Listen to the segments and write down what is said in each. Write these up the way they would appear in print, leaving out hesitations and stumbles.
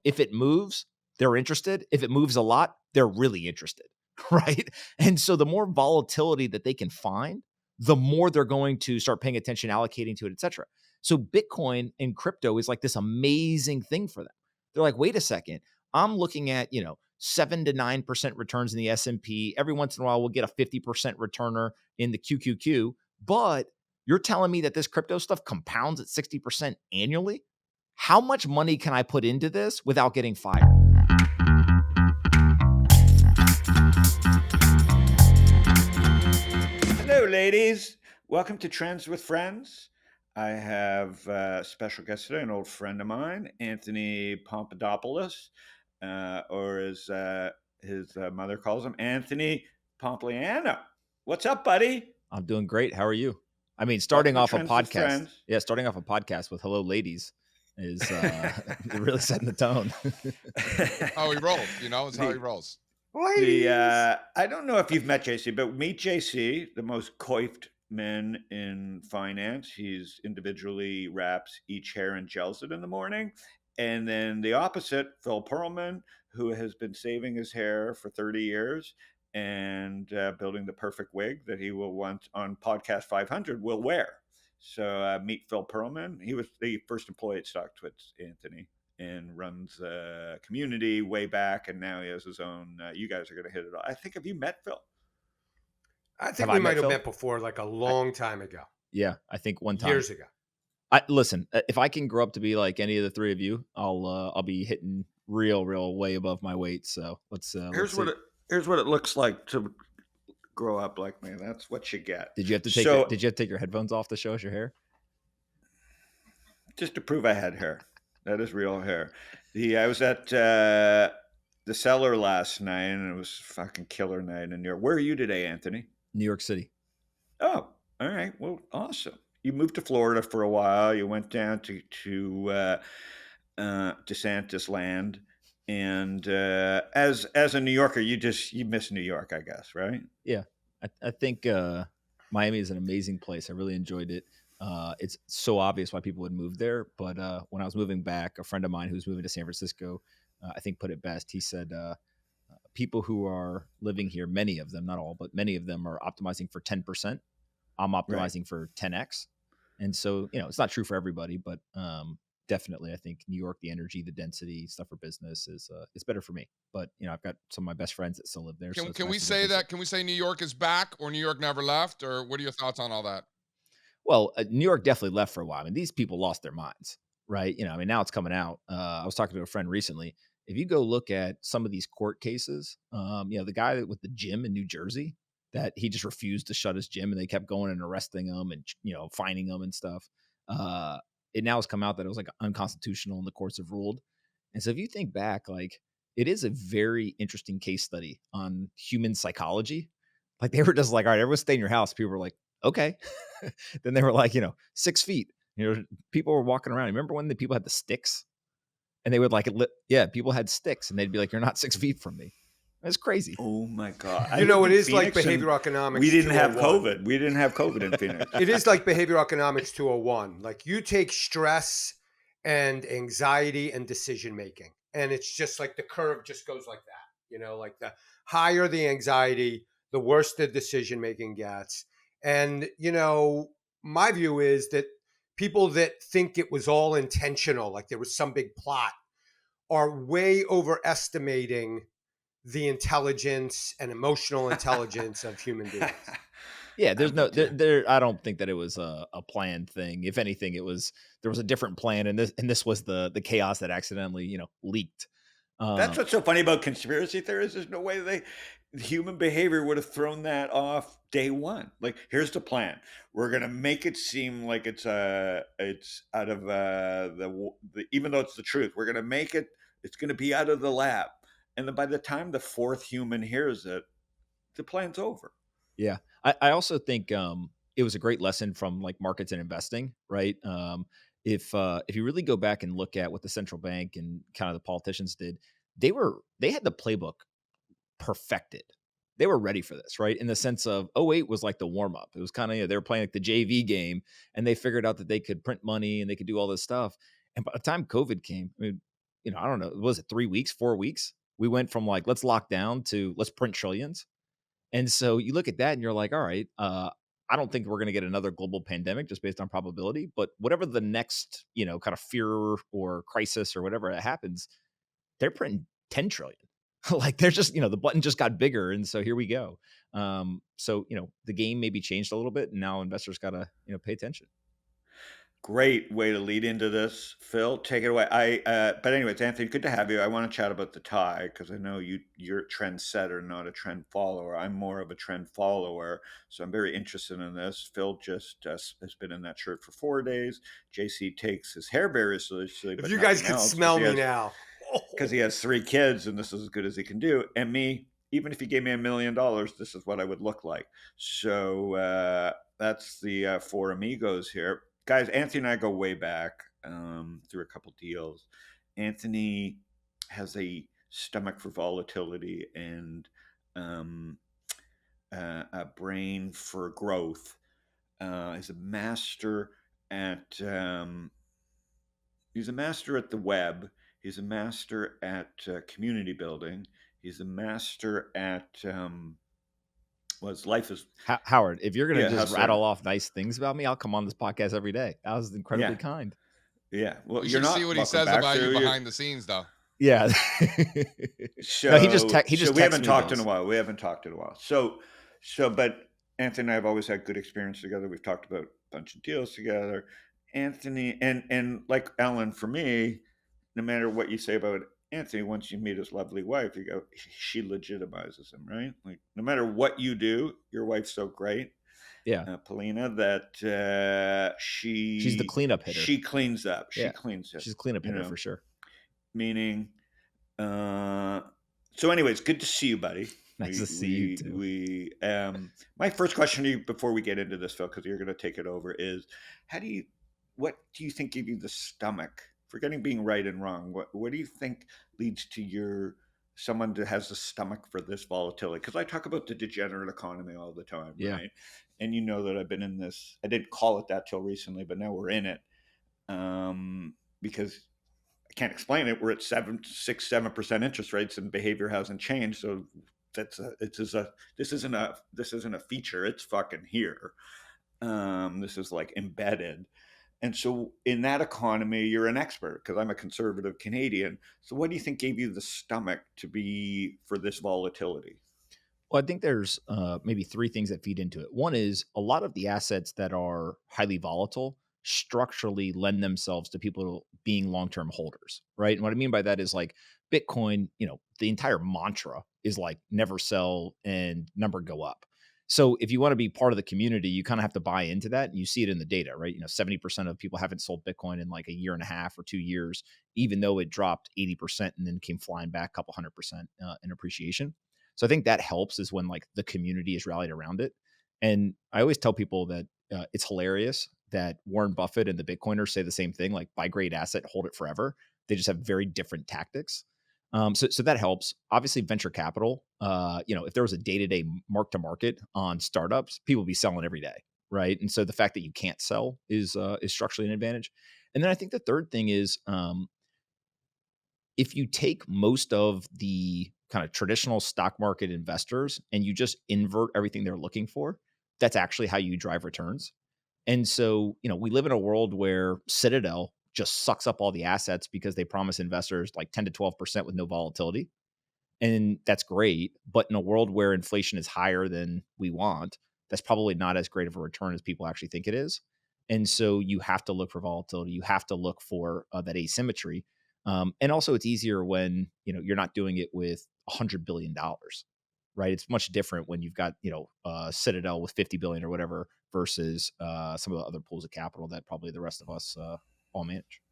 if it moves, they're interested. If it moves a lot, they're really interested, right? And so the more volatility that they can find, the more they're going to start paying attention, allocating to it, et cetera. So Bitcoin and crypto is like this amazing thing for them. They're like, wait a second, I'm looking at, 7 to 9% returns in the S&P. Every once in a while, we'll get a 50% returner in the QQQ. But you're telling me that this crypto stuff compounds at 60% annually? How much money can I put into this without getting fired? Hello, ladies. Welcome to Trends with Friends. I have a special guest today, an old friend of mine, Anthony Pompadopoulos, or as his mother calls him, Anthony Pompliano. What's up, buddy? I'm doing great. How are you? I mean, Welcome starting to off a Trends with podcast. Friends. Yeah, starting off a podcast with hello, ladies is really setting the tone. How he rolls, it's how he rolls. I don't know if you've met JC, but meet JC, the most coiffed man in finance. He's individually wraps each hair and gels it in the morning. And then the opposite, Phil Perlman, who has been saving his hair for 30 years and building the perfect wig that he will want on podcast 500 will wear. So meet Phil Perlman. He was the first employee at Stocktwits, Anthony, and runs a community way back, and now he has his own. You guys are going to hit it all. I think, have you met Phil? I think we might have met before, like a long time ago. Yeah, I think one time. Years ago. Listen, if I can grow up to be like any of the three of you, I'll be hitting real way above my weight. So let's here's what it looks like to grow up like me. That's what you get. Did you have to take your headphones off to show us your hair? Just to prove I had hair. That is real hair. I was at the Cellar last night, and it was a fucking killer night in New York. Where are you today, Anthony? New York City. Oh, all right. Well, awesome. You moved to Florida for a while. You went down to DeSantis land, and as a New Yorker, you miss New York, I guess, right? Yeah, I think Miami is an amazing place. I really enjoyed it. It's so obvious why people would move there. But when I was moving back, a friend of mine who's moving to San Francisco, I think put it best. He said, people who are living here, many of them, not all, but many of them are optimizing for 10%. I'm optimizing for 10x. And so, it's not true for everybody, but definitely I think New York, the energy, the density, stuff for business is better for me. But, I've got some of my best friends that still live there. Can we say that? Can we say New York is back or New York never left? Or what are your thoughts on all that? Well, New York definitely left for a while. I mean, these people lost their minds, right? Now it's coming out. I was talking to a friend recently. If you go look at some of these court cases, the guy with the gym in New Jersey, that he just refused to shut his gym and they kept going and arresting him and, fining him and stuff. It now has come out that it was like unconstitutional and the courts have ruled. And so if you think back, like it is a very interesting case study on human psychology. Like they were just like, all right, everyone stay in your house. People were like, okay. Then they were like, 6 feet. People were walking around. Remember when the people had the sticks? And they would people had sticks and they'd be like, you're not 6 feet from me. That's crazy. Oh my God. It is like behavioral economics. We didn't have COVID. We didn't have COVID in Phoenix. It is like behavioral economics 201. Like you take stress and anxiety and decision making. And it's just like the curve just goes like that. Like the higher the anxiety, the worse the decision making gets. And, my view is that people that think it was all intentional, like there was some big plot, are way overestimating the intelligence and emotional intelligence of human beings. Yeah, there's there. I don't think that it was a planned thing. If anything, there was a different plan, and this was the chaos that accidentally leaked. That's what's so funny about conspiracy theories. There's no way human behavior would have thrown that off day one. Like, here's the plan. We're gonna make it seem like it's out of the even though it's the truth. We're gonna make it. It's gonna be out of the lab, and then by the time the fourth human hears it, the plan's over. Yeah, I also think it was a great lesson from like markets and investing, right? If you really go back and look at what the central bank and kind of the politicians did, they had the playbook perfected. They were ready for this, right? In the sense of 2008 was like the warm up. It was kind of they were playing like the JV game, and they figured out that they could print money and they could do all this stuff. And by the time COVID came, I mean, I don't know, was it 3 weeks, 4 weeks? We went from like, let's lock down to let's print trillions. And so you look at that and you're like, all right, I don't think we're going to get another global pandemic just based on probability, but whatever the next, kind of fear or crisis or whatever it happens, they're printing 10 trillion. Like they're just, the button just got bigger. And so here we go. So, the game maybe changed a little bit and now investors got to, pay attention. Great way to lead into this, Phil. Take it away. But anyways, Anthony, good to have you. I want to chat about the tie because I know you're a trendsetter, not a trend follower. I'm more of a trend follower, so I'm very interested in this. Phil just has been in that shirt for 4 days. JC takes his hair very seriously. If but you guys nothing could else, 'cause smell he me has- now. because he has 3 kids and this is as good as he can do. And me, even if he gave me $1 million, this is what I would look like. So that's the 4 amigos here. Guys, Anthony and I go way back through a couple deals. Anthony has a stomach for volatility and a brain for growth. He's a master at he's a master at the web. He's a master at community building. He's a master at well, his life is. Howard, if you're going to just hustler. rattle off nice things about me, I'll come on this podcast every day. That was incredibly Yeah. kind. Yeah, well, You you're should not. see what he Welcome says back, about you so behind the scenes, though. Yeah. So No, he just so we texts haven't me talked in those. a while. We haven't talked in a while. So, but Anthony and I have always had good experience together. We've talked about a bunch of deals together. Anthony and like Ellen, for me, no matter what you say about Anthony, once you meet his lovely wife, you go, she legitimizes him, right? Like no matter what you do, your wife's so great. Yeah. Polina, that She's the cleanup hitter. She cleans up. She Yeah. cleans up. She's a cleanup hitter for sure. Meaning, so anyways, good to see you, buddy. Nice to see you too. My first question to you before we get into this, Phil, because you're going to take it over, is what do you think gave you the stomach, forgetting being right and wrong, what do you think leads to someone that has the stomach for this volatility? Because I talk about the degenerate economy all the time, right? And you know that I've been in this, I didn't call it that till recently, but now we're in it. Because I can't explain it. We're at 7% interest rates and behavior hasn't changed. So this isn't a feature. It's fucking here. This is like embedded. And so in that economy, you're an expert because I'm a conservative Canadian. So what do you think gave you the stomach for this volatility? Well, I think there's maybe 3 things that feed into it. One is a lot of the assets that are highly volatile structurally lend themselves to people being long-term holders, right? And what I mean by that is like Bitcoin, the entire mantra is like never sell and number go up. So if you want to be part of the community, you kind of have to buy into that. And you see it in the data, right? 70% of people haven't sold Bitcoin in like a year and a half or 2 years, even though it dropped 80% and then came flying back a couple 100% in appreciation. So I think that helps is when like the community is rallied around it. And I always tell people that it's hilarious that Warren Buffett and the Bitcoiners say the same thing, like buy great asset, hold it forever. They just have very different tactics. So that helps. Obviously, venture capital. If there was a day-to-day mark to market on startups, people would be selling every day, right? And so the fact that you can't sell is structurally an advantage. And then I think the third thing is if you take most of the kind of traditional stock market investors and you just invert everything they're looking for, that's actually how you drive returns. And so, we live in a world where Citadel just sucks up all the assets because they promise investors like 10 to 12% with no volatility. And that's great. But in a world where inflation is higher than we want, that's probably not as great of a return as people actually think it is. And so you have to look for volatility. You have to look for that asymmetry. And also it's easier when, you're not doing it with $100 billion, right? It's much different when you've got, Citadel with 50 billion or whatever versus some of the other pools of capital that probably the rest of us all manage.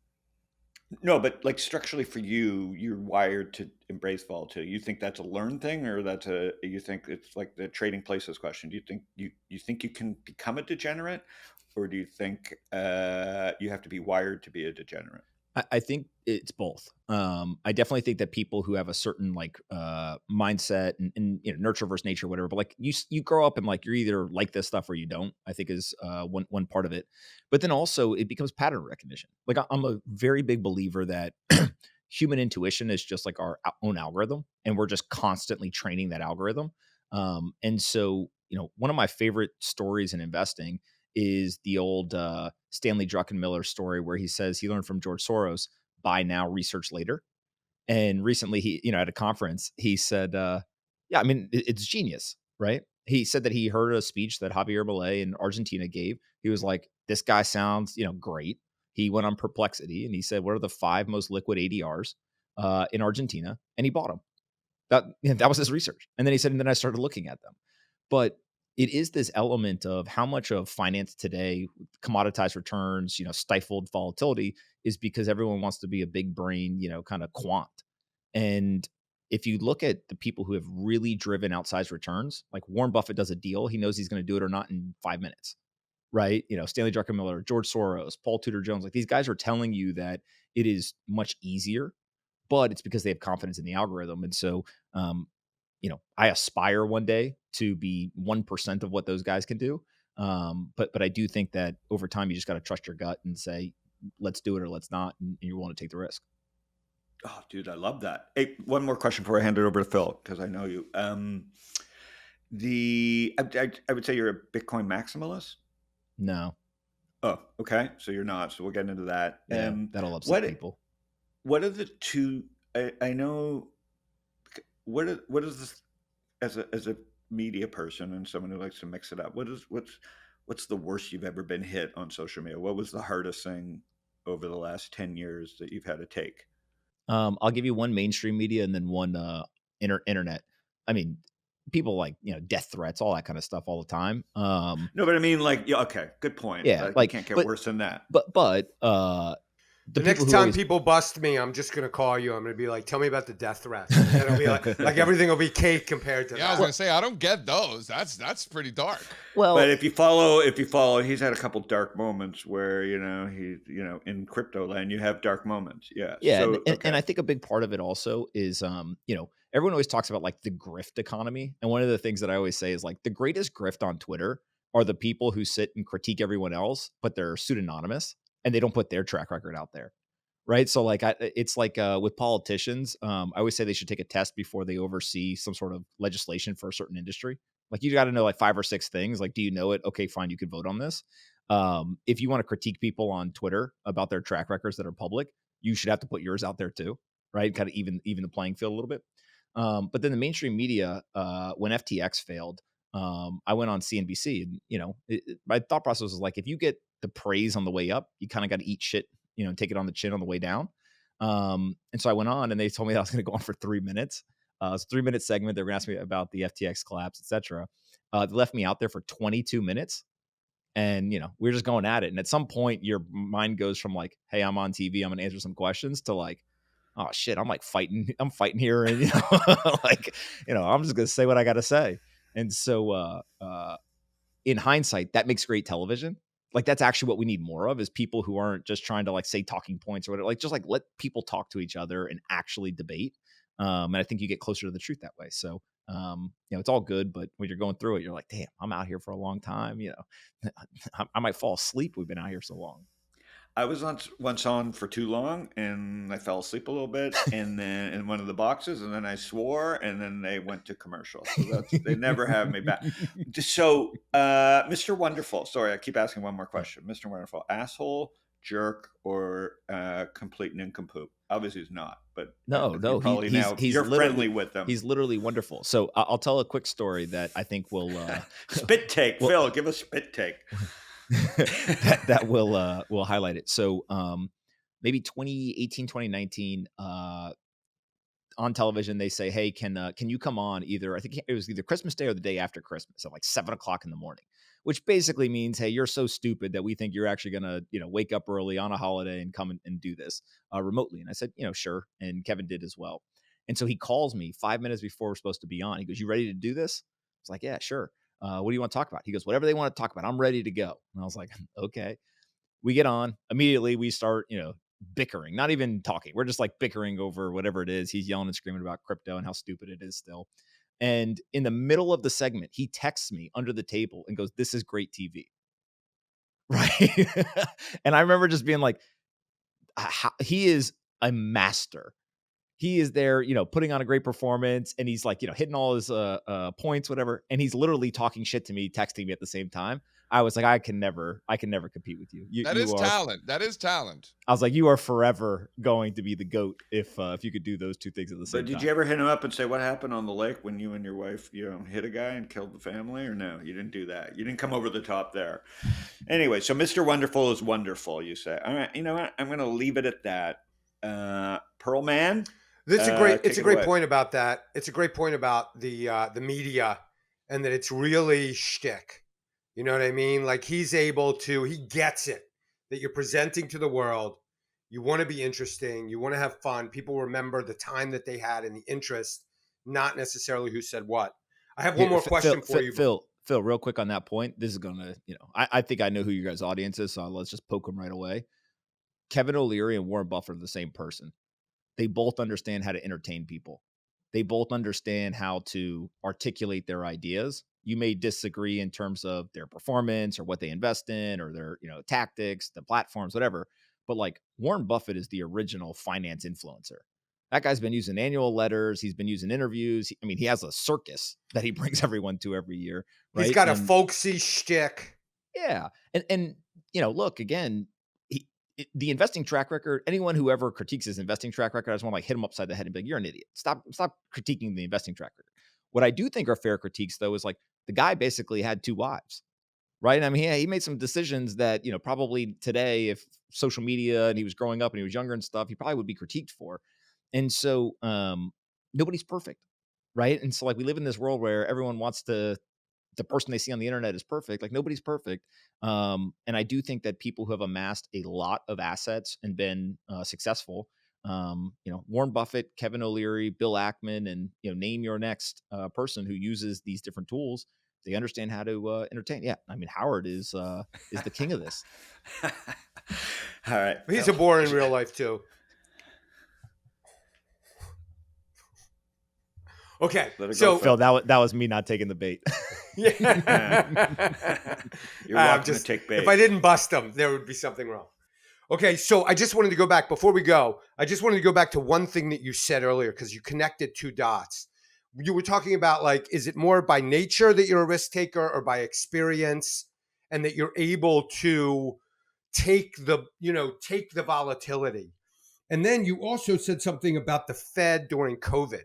No, but like structurally for you, you're wired to embrace volatility. You think that's a learned thing, or you think it's like the trading places question? Do you think you think you can become a degenerate, or do you think you have to be wired to be a degenerate? I think it's both. I definitely think that people who have a certain like mindset and nurture versus nature, whatever, but like you grow up and like you're either like this stuff or you don't, I think is one part of it. But then also it becomes pattern recognition. Like I'm a very big believer that human intuition is just like our own algorithm, and we're just constantly training that algorithm. And so, one of my favorite stories in investing is the old Stanley Druckenmiller story where he says he learned from George Soros, buy now, research later. And recently he, at a conference, he said, yeah, I mean, it's genius, right? He said that he heard a speech that Javier Milei in Argentina gave. He was like, this guy sounds, great. He went on Perplexity and he said, what are the 5 most liquid ADRs in Argentina? And he bought them. That was his research. And then he said, and then I started looking at them. But it is this element of how much of finance today, commoditized returns, stifled volatility, is because everyone wants to be a big brain, kind of quant. And if you look at the people who have really driven outsized returns, like Warren Buffett does a deal, he knows he's going to do it or not in 5 minutes, right? Stanley Druckenmiller, George Soros, Paul Tudor Jones, like these guys are telling you that it is much easier, but it's because they have confidence in the algorithm. And so, I aspire one day to be 1% of what those guys can do. But I do think that over time, you just got to trust your gut and say, let's do it or let's not. And you're willing to take the risk. Oh, dude, I love that. Hey, one more question before I hand it over to Phil, because I know you. I would say you're a Bitcoin maximalist. No. Oh, okay. So you're not. So we'll get into that. Yeah, that'll upset people. What are the two? I know. What is this as a media person and someone who likes to mix it up? What's the worst you've ever been hit on social media? What was the hardest thing over the last 10 years that you've had to take? I'll give you one mainstream media and then one internet. I mean, people like death threats, all that kind of stuff all the time. No, but I mean, like, yeah, okay, good point. Yeah, you can't get worse than that. But the next time people bust me, I'm just gonna call you. I'm gonna be like, "Tell me about the death threats." And it'll be like everything will be cake compared to that. I was gonna say I don't get those. That's pretty dark. Well, but if you follow, he's had a couple dark moments where he in crypto land you have dark moments. Yeah. Yeah, So, and I think a big part of it also is everyone always talks about like the grift economy, and one of the things that I always say is like the greatest grift on Twitter are the people who sit and critique everyone else, but they're pseudonymous and they don't put their track record out there. Right. So like it's like with politicians, I always say they should take a test before they oversee some sort of legislation for a certain industry. Like you got to know like 5 or 6 things. Like, do you know it? Okay, fine. You could vote on this. If you want to critique people on Twitter about their track records that are public, you should have to put yours out there too. Right. Kind of even the playing field a little bit. But then the mainstream media, when FTX failed, I went on CNBC and, my thought process was like, if you get the praise on the way up, you kind of got to eat shit, and take it on the chin on the way down. And so I went on and they told me that I was going to go on for 3 minutes. It's a 3-minute segment. They were going to ask me about the FTX collapse, etc. They left me out there for 22 minutes. And, we were just going at it. And at some point, your mind goes from like, hey, I'm on TV, I'm going to answer some questions to like, oh shit, I'm fighting here. And, like, I'm just going to say what I got to say. And so in hindsight, that makes great television. Like that's actually what we need more of is people who aren't just trying to like say talking points or whatever, like just like let people talk to each other and actually debate. And I think you get closer to the truth that way. So, it's all good, but when you're going through it, you're like, damn, I'm out here for a long time. I might fall asleep. We've been out here so long. I was once on for too long and I fell asleep a little bit and then in one of the boxes and then I swore and then they went to commercial. So they never have me back. So, Mr. Wonderful, sorry, I keep asking one more question. Mr. Wonderful, asshole, jerk, or complete nincompoop? Obviously he's not, but no, you're friendly with them. He's literally wonderful. So I'll tell a quick story that I think will spit take. Phil, give a spit take. that will highlight it. So maybe 2018, 2019, on television, they say, hey, can you come on either, I think it was either Christmas Day or the day after Christmas at like 7:00 in the morning, which basically means, hey, you're so stupid that we think you're actually going to, wake up early on a holiday and come and do this remotely. And I said, sure. And Kevin did as well. And so he calls me 5 minutes before we're supposed to be on. He goes, you ready to do this? I was like, yeah, sure. What do you want to talk about? He goes, whatever they want to talk about. I'm ready to go. And I was like, okay. We get on immediately. We start, bickering, not even talking. We're just like bickering over whatever it is. He's yelling and screaming about crypto and how stupid it is still. And in the middle of the segment, he texts me under the table and goes, this is great TV. Right. And I remember just being like, he is a master. He is there, putting on a great performance, and he's like, hitting all his points, whatever. And he's literally talking shit to me, texting me at the same time. I was like, I can never compete with you. That You is are. talent. That is talent. I was like, you are forever going to be the GOAT if you could do those two things at the same But time. did you ever hit him up and say what happened on the lake when you and your wife, hit a guy and killed the family? Or no, you didn't do that. You didn't come over the top there. Anyway, so Mr. Wonderful is wonderful, you say. All right, you know what? I'm going to leave it at that. Pearl Man. That's a great. It's a great away. point about that. It's a great point about the media, and that it's really shtick. You know what I mean? Like he gets it that you're presenting to the world. You want to be interesting. You want to have fun. People remember the time that they had and the interest, not necessarily who said what. I have one more question for you. Phil, real quick on that point. This is gonna, I think I know who your guys' audience is, so let's just poke them right away. Kevin O'Leary and Warren Buffett are the same person. They both understand how to entertain people. They both understand how to articulate their ideas. You may disagree in terms of their performance or what they invest in or their, tactics, the platforms, whatever. But like Warren Buffett is the original finance influencer. That guy's been using annual letters. He's been using interviews. I mean, he has a circus that he brings everyone to every year. Right? He's got a folksy shtick. Yeah. And look, again, the investing track record, anyone who ever critiques his investing track record, I just want to like hit him upside the head and be like, you're an idiot. Stop critiquing the investing track record. What I do think are fair critiques, though, is like the guy basically had 2 wives, right? I mean, he made some decisions that, probably today, if social media and he was growing up and he was younger and stuff, he probably would be critiqued for. And so nobody's perfect, right? And so like we live in this world where everyone wants the person they see on the internet is perfect. Like nobody's perfect. And I do think that people who have amassed a lot of assets and been successful, Warren Buffett, Kevin O'Leary, Bill Ackman, and, name your next person who uses these different tools. They understand how to entertain. Yeah. I mean, Howard is the king of this. All right. He's a bore in real life too. Okay, so Phil, that was me not taking the bait. Yeah, you're welcome to take bait. If I didn't bust them, there would be something wrong. Okay, so I just wanted to go back before we go. I just wanted to go back to one thing that you said earlier because you connected 2 dots. You were talking about like, is it more by nature that you're a risk taker or by experience, and that you're able to take the volatility. And then you also said something about the Fed during COVID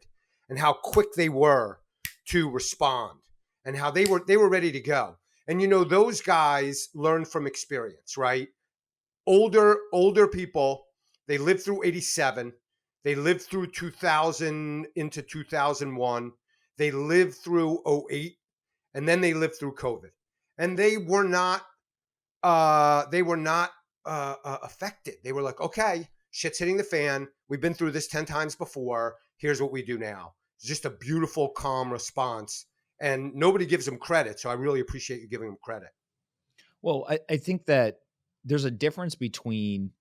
and how quick they were to respond and how they were ready to go. And those guys learn from experience, right? Older people, they lived through 87, they lived through 2000 into 2001, they lived through 08, and then they lived through COVID. And they were not affected. They were like, okay, shit's hitting the fan. We've been through this 10 times before. Here's what we do now. It's just a beautiful, calm response. And nobody gives them credit. So I really appreciate you giving them credit. Well, I think that there's a difference between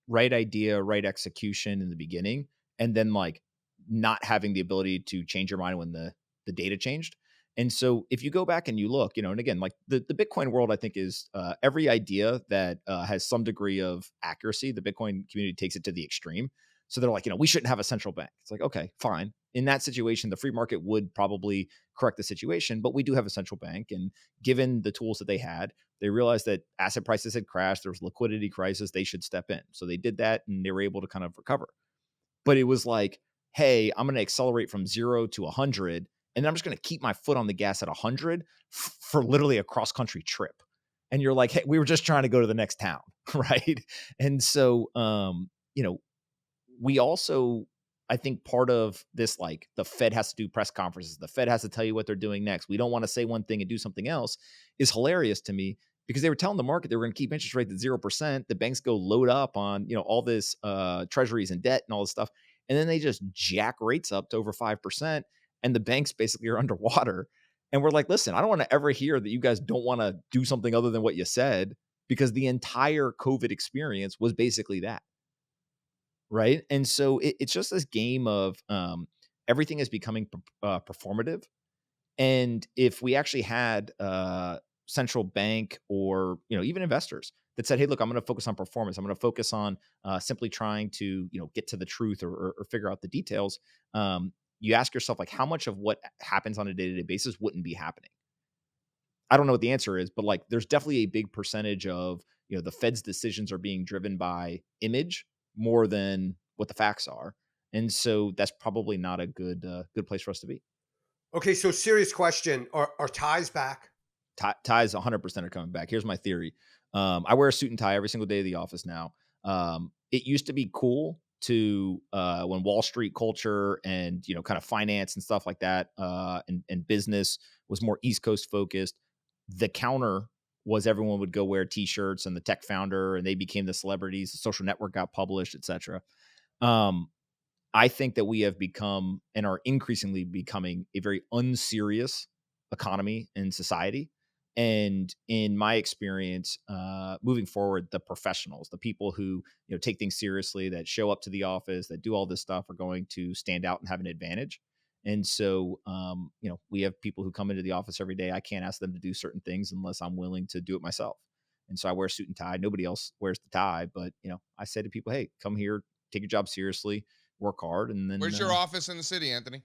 right idea, right execution in the beginning, and then like not having the ability to change your mind when the data changed. And so if you go back and you look, and again, like the Bitcoin world, I think is every idea that has some degree of accuracy, the Bitcoin community takes it to the extreme. So they're like, we shouldn't have a central bank. It's like, okay, fine. In that situation, the free market would probably correct the situation, but we do have a central bank. And given the tools that they had, they realized that asset prices had crashed. There was a liquidity crisis. They should step in. So they did that and they were able to kind of recover. But it was like, hey, I'm going to accelerate from 0 to 100. And then I'm just going to keep my foot on the gas at 100 for literally a cross-country trip. And you're like, hey, we were just trying to go to the next town, right? And so, we also, I think part of this, like the Fed has to do press conferences. The Fed has to tell you what they're doing next. We don't want to say one thing and do something else is hilarious to me because they were telling the market they were going to keep interest rates at 0%. The banks go load up on, all this treasuries and debt and all this stuff. And then they just jack rates up to over 5%. And the banks basically are underwater. And we're like, listen, I don't want to ever hear that you guys don't want to do something other than what you said, because the entire COVID experience was basically that. Right. And so it's just this game of everything is becoming performative. And if we actually had central bank or, even investors that said, hey, look, I'm going to focus on performance. I'm going to focus on simply trying to, get to the truth or figure out the details. You ask yourself, like, how much of what happens on a day-to-day basis wouldn't be happening? I don't know what the answer is, but like, there's definitely a big percentage of, the Fed's decisions are being driven by image more than what the facts are. And so that's probably not a good place for us to be. Okay, so serious question: Are ties back? Ties 100% are coming back. Here's my theory. I wear a suit and tie every single day of the office now. It used to be cool to when Wall Street culture and kind of finance and stuff like that and business was more East Coast focused. The counter was everyone would go wear T-shirts and the tech founder, and they became the celebrities. The Social Network got published, etc. I think that we have become and are increasingly becoming a very unserious economy and society. And in my experience, moving forward, the professionals, the people who take things seriously, that show up to the office, that do all this stuff, are going to stand out and have an advantage. And so, we have people who come into the office every day. I can't ask them to do certain things unless I'm willing to do it myself. And so I wear a suit and tie. Nobody else wears the tie, but I say to people, hey, come here, take your job seriously, work hard, and then Where's your office in the city, Anthony?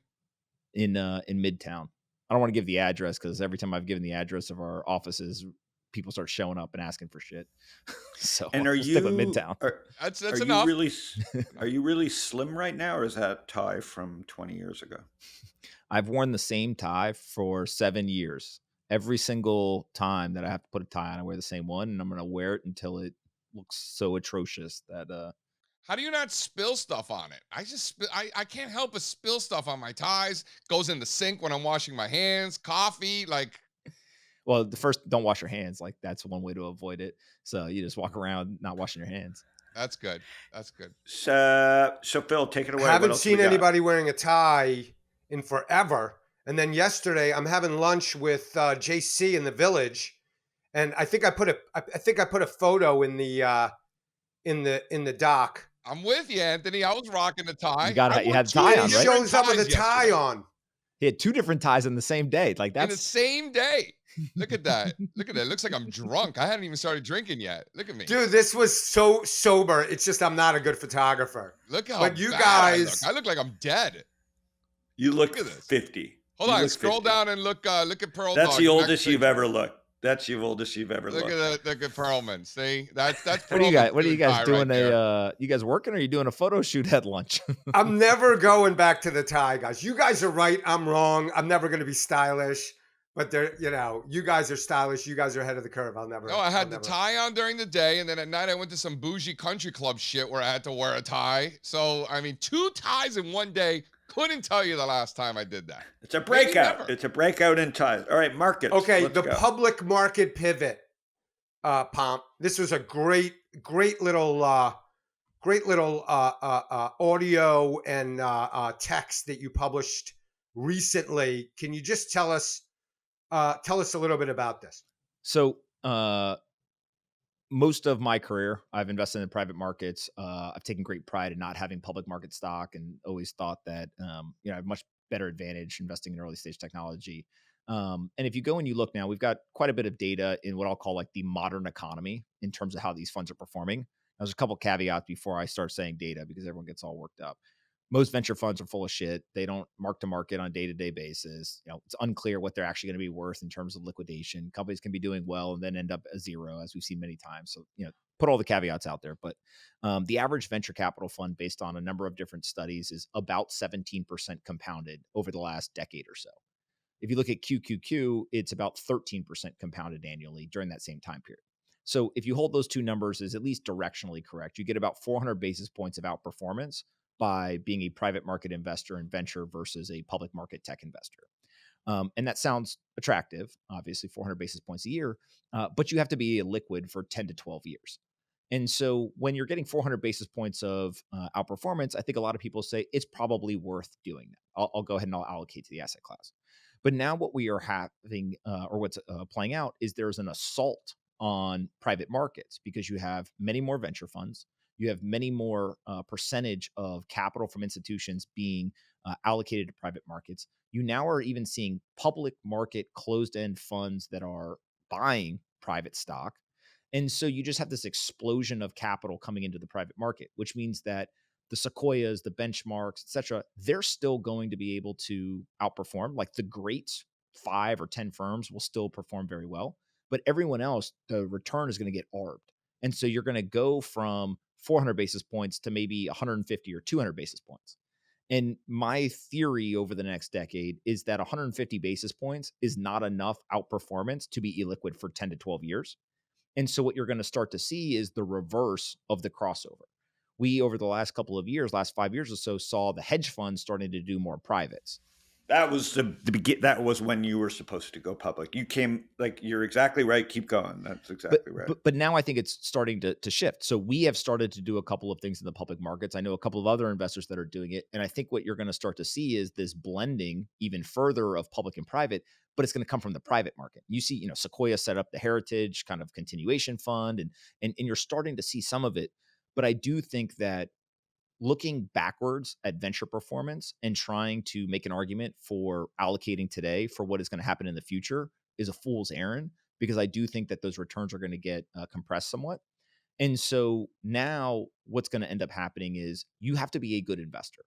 in Midtown. I don't want to give the address because every time I've given the address of our offices, people start showing up and asking for shit. So And we'll stick with Midtown. That's are enough. Are you really slim right now, or is that tie from 20 years ago? I've worn the same tie for 7 years. Every single time that I have to put a tie on, I wear the same one, and I'm going to wear it until it looks so atrocious that How do you not spill stuff on it? I can't help but spill stuff on my ties. Goes in the sink when I'm washing my hands. Coffee, like. well, the first, don't wash your hands. Like, that's one way to avoid it. So you just walk around not washing your hands. That's good. That's good. So Phil, take it away. Haven't seen anybody wearing a tie in forever. And then yesterday, I'm having lunch with JC in the Village, and I think I put a photo in the doc. I'm with you, Anthony. I was rocking the tie. You had a tie on, He right? shows up with a tie on. He had 2 different ties in the same day. Like, that's in the same day. Look at that. Look at that. It looks like I'm drunk. I hadn't even started drinking yet. Look at me. Dude, this was so sober. It's just I'm not a good photographer. Look how But you bad guys, I look like I'm dead. You look at this. 50. Hold on, scroll 50. down and look at Pearl. That's Dog, the oldest you've ever looked. That's the oldest you've ever looked. Look at Perlman. See, that's what are you guys doing? Right you guys working, or are you doing a photo shoot at lunch? I'm never going back to the tie, guys. You guys are right. I'm wrong. I'm never going to be stylish. But you guys are stylish. You guys are ahead of the curve. No, I had the tie on during the day, and then at night I went to some bougie country club shit where I had to wear a tie. So, I mean, 2 ties in one day. Couldn't tell you the last time I did that. It's a breakout. It's a breakout in ties. All right, markets. Okay, the public market pivot, Pomp. This was a great little audio and text that you published recently. Can you just tell us a little bit about this? So, most of my career, I've invested in private markets. I've taken great pride in not having public market stock, and always thought that I have much better advantage investing in early stage technology. And if you go and you look now, we've got quite a bit of data in what I'll call like the modern economy in terms of how these funds are performing. There's a couple caveats before I start saying data, because everyone gets all worked up. Most venture funds are full of shit. They don't mark to market on a day-to-day basis. It's unclear what they're actually going to be worth in terms of liquidation. Companies can be doing well and then end up at zero, as we've seen many times. So, put all the caveats out there. But the average venture capital fund, based on a number of different studies, is about 17% compounded over the last decade or so. If you look at QQQ, it's about 13% compounded annually during that same time period. So if you hold those two numbers as at least directionally correct, you get about 400 basis points of outperformance by being a private market investor in venture versus a public market tech investor. And that sounds attractive, obviously 400 basis points a year, but you have to be liquid for 10 to 12 years. And so when you're getting 400 basis points of outperformance, I think a lot of people say it's probably worth doing that. I'll go ahead and I'll allocate to the asset class. But now what we are having, or what's playing out, is there's an assault on private markets, because you have many more venture funds. You have many more percentage of capital from institutions being allocated to private markets. You now are even seeing public market closed-end funds that are buying private stock. And so you just have this explosion of capital coming into the private market, which means that the Sequoias, the benchmarks, et cetera, they're still going to be able to outperform. Like the great 5 or 10 firms will still perform very well, but everyone else, the return is going to get arbed. And so you're going to go from 400 basis points to maybe 150 or 200 basis points. And my theory over the next decade is that 150 basis points is not enough outperformance to be illiquid for 10 to 12 years. And so what you're going to start to see is the reverse of the crossover. We, over the last couple of years, last 5 years or so, saw the hedge funds starting to do more privates. That was the begin. That was when you were supposed to go public. You came, like, you're exactly right. Keep going. That's exactly right. But now I think it's starting to shift. So we have started to do a couple of things in the public markets. I know a couple of other investors that are doing it. And I think what you're going to start to see is this blending even further of public and private, but it's going to come from the private market. You see, Sequoia set up the Heritage kind of continuation fund, and you're starting to see some of it. But I do think that looking backwards at venture performance and trying to make an argument for allocating today for what is going to happen in the future is a fool's errand, because I do think that those returns are going to get compressed somewhat. And so now what's going to end up happening is you have to be a good investor,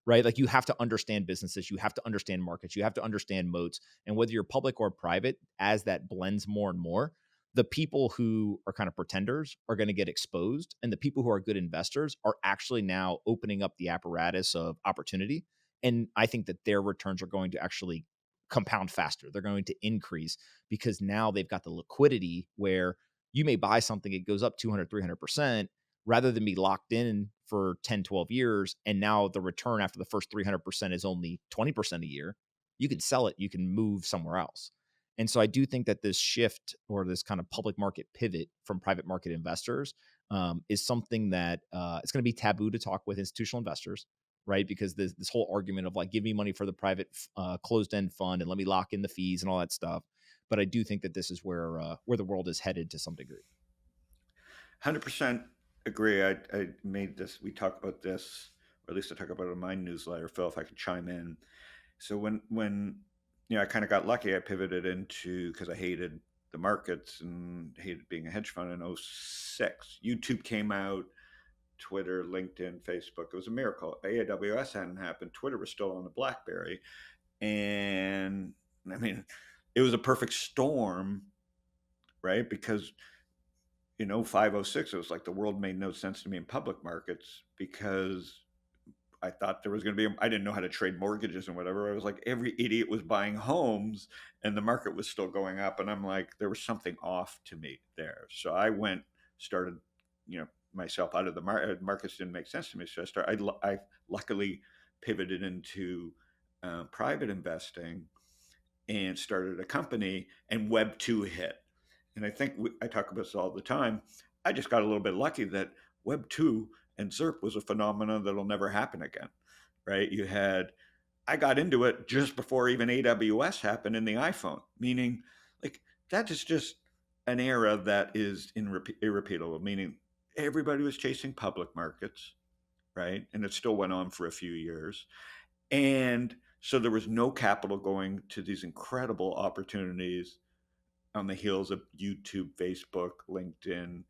right? Like you have to understand businesses, you have to understand markets, you have to understand moats. And whether you're public or private, as that blends more and more, the people who are kind of pretenders are going to get exposed. And the people who are good investors are actually now opening up the apparatus of opportunity. And I think that their returns are going to actually compound faster. They're going to increase because now they've got the liquidity where you may buy something, it goes up 200, 300%, rather than be locked in for 10, 12 years. And now the return after the first 300% is only 20% a year. You can sell it, you can move somewhere else. And so I do think that this shift or this kind of public market pivot from private market investors is something that it's going to be taboo to talk with institutional investors, right? Because this whole argument of like, give me money for the private closed-end fund and let me lock in the fees and all that stuff. But I do think that this is where the world is headed to some degree. 100% agree. I made this, we talk about this, or at least I talk about it in my newsletter. Phil, if I could chime in. So when I kind of got lucky, I pivoted into, because I hated the markets and hated being a hedge fund in 2006. YouTube came out, Twitter, LinkedIn, Facebook. It was a miracle. AWS hadn't happened. Twitter was still on the BlackBerry. And I mean, it was a perfect storm, right? Because 506, it was like the world made no sense to me in public markets, because I thought there was going to be, I didn't know how to trade mortgages and whatever. I was like, every idiot was buying homes and the market was still going up. And I'm like, there was something off to me there. So I started, myself out of the market. Markets didn't make sense to me. So I luckily pivoted into private investing and started a company, and Web 2 hit. And I think I talk about this all the time. I just got a little bit lucky that Web 2 and ZERP was a phenomenon that'll never happen again, right? I got into it just before even AWS happened in the iPhone, meaning like that is just an era that is irrepeatable, meaning everybody was chasing public markets, right? And it still went on for a few years. And so there was no capital going to these incredible opportunities on the heels of YouTube, Facebook, LinkedIn,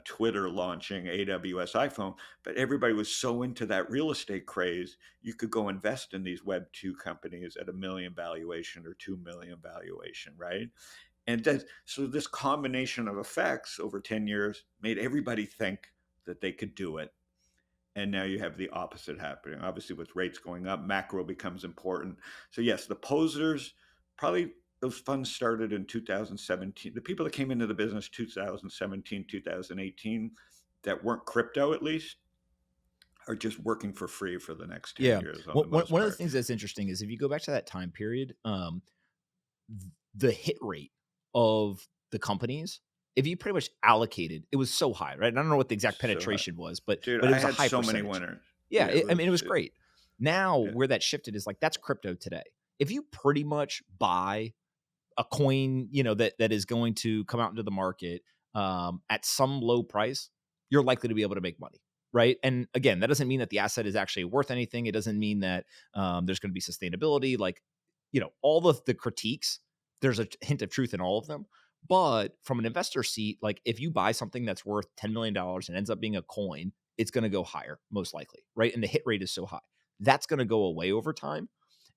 Twitter launching, AWS, iPhone. But everybody was so into that real estate craze, you could go invest in these Web 2 companies at $1 million valuation or $2 million valuation, right? And so this combination of effects over 10 years made everybody think that they could do it. And now you have the opposite happening. Obviously, with rates going up, macro becomes important. So yes, the posers, probably those funds started in 2017. The people that came into the business 2017, 2018, that weren't crypto at least, are just working for free for the next 10 years. One of the things that's interesting is if you go back to that time period, the hit rate of the companies, if you pretty much allocated, it was so high, right? And I don't know what the exact penetration was, but dude, but it was I a had high so percentage. many winners. Yeah, it was great. Now where that shifted is like that's crypto today. If you pretty much buy a coin, that is going to come out into the market at some low price, you're likely to be able to make money, right? And again, that doesn't mean that the asset is actually worth anything. It doesn't mean that there's going to be sustainability. Like, all of the critiques there's a hint of truth in all of them. But from an investor seat, like if you buy something that's worth $10 million and ends up being a coin, it's going to go higher, most likely, right? And the hit rate is so high. That's going to go away over time.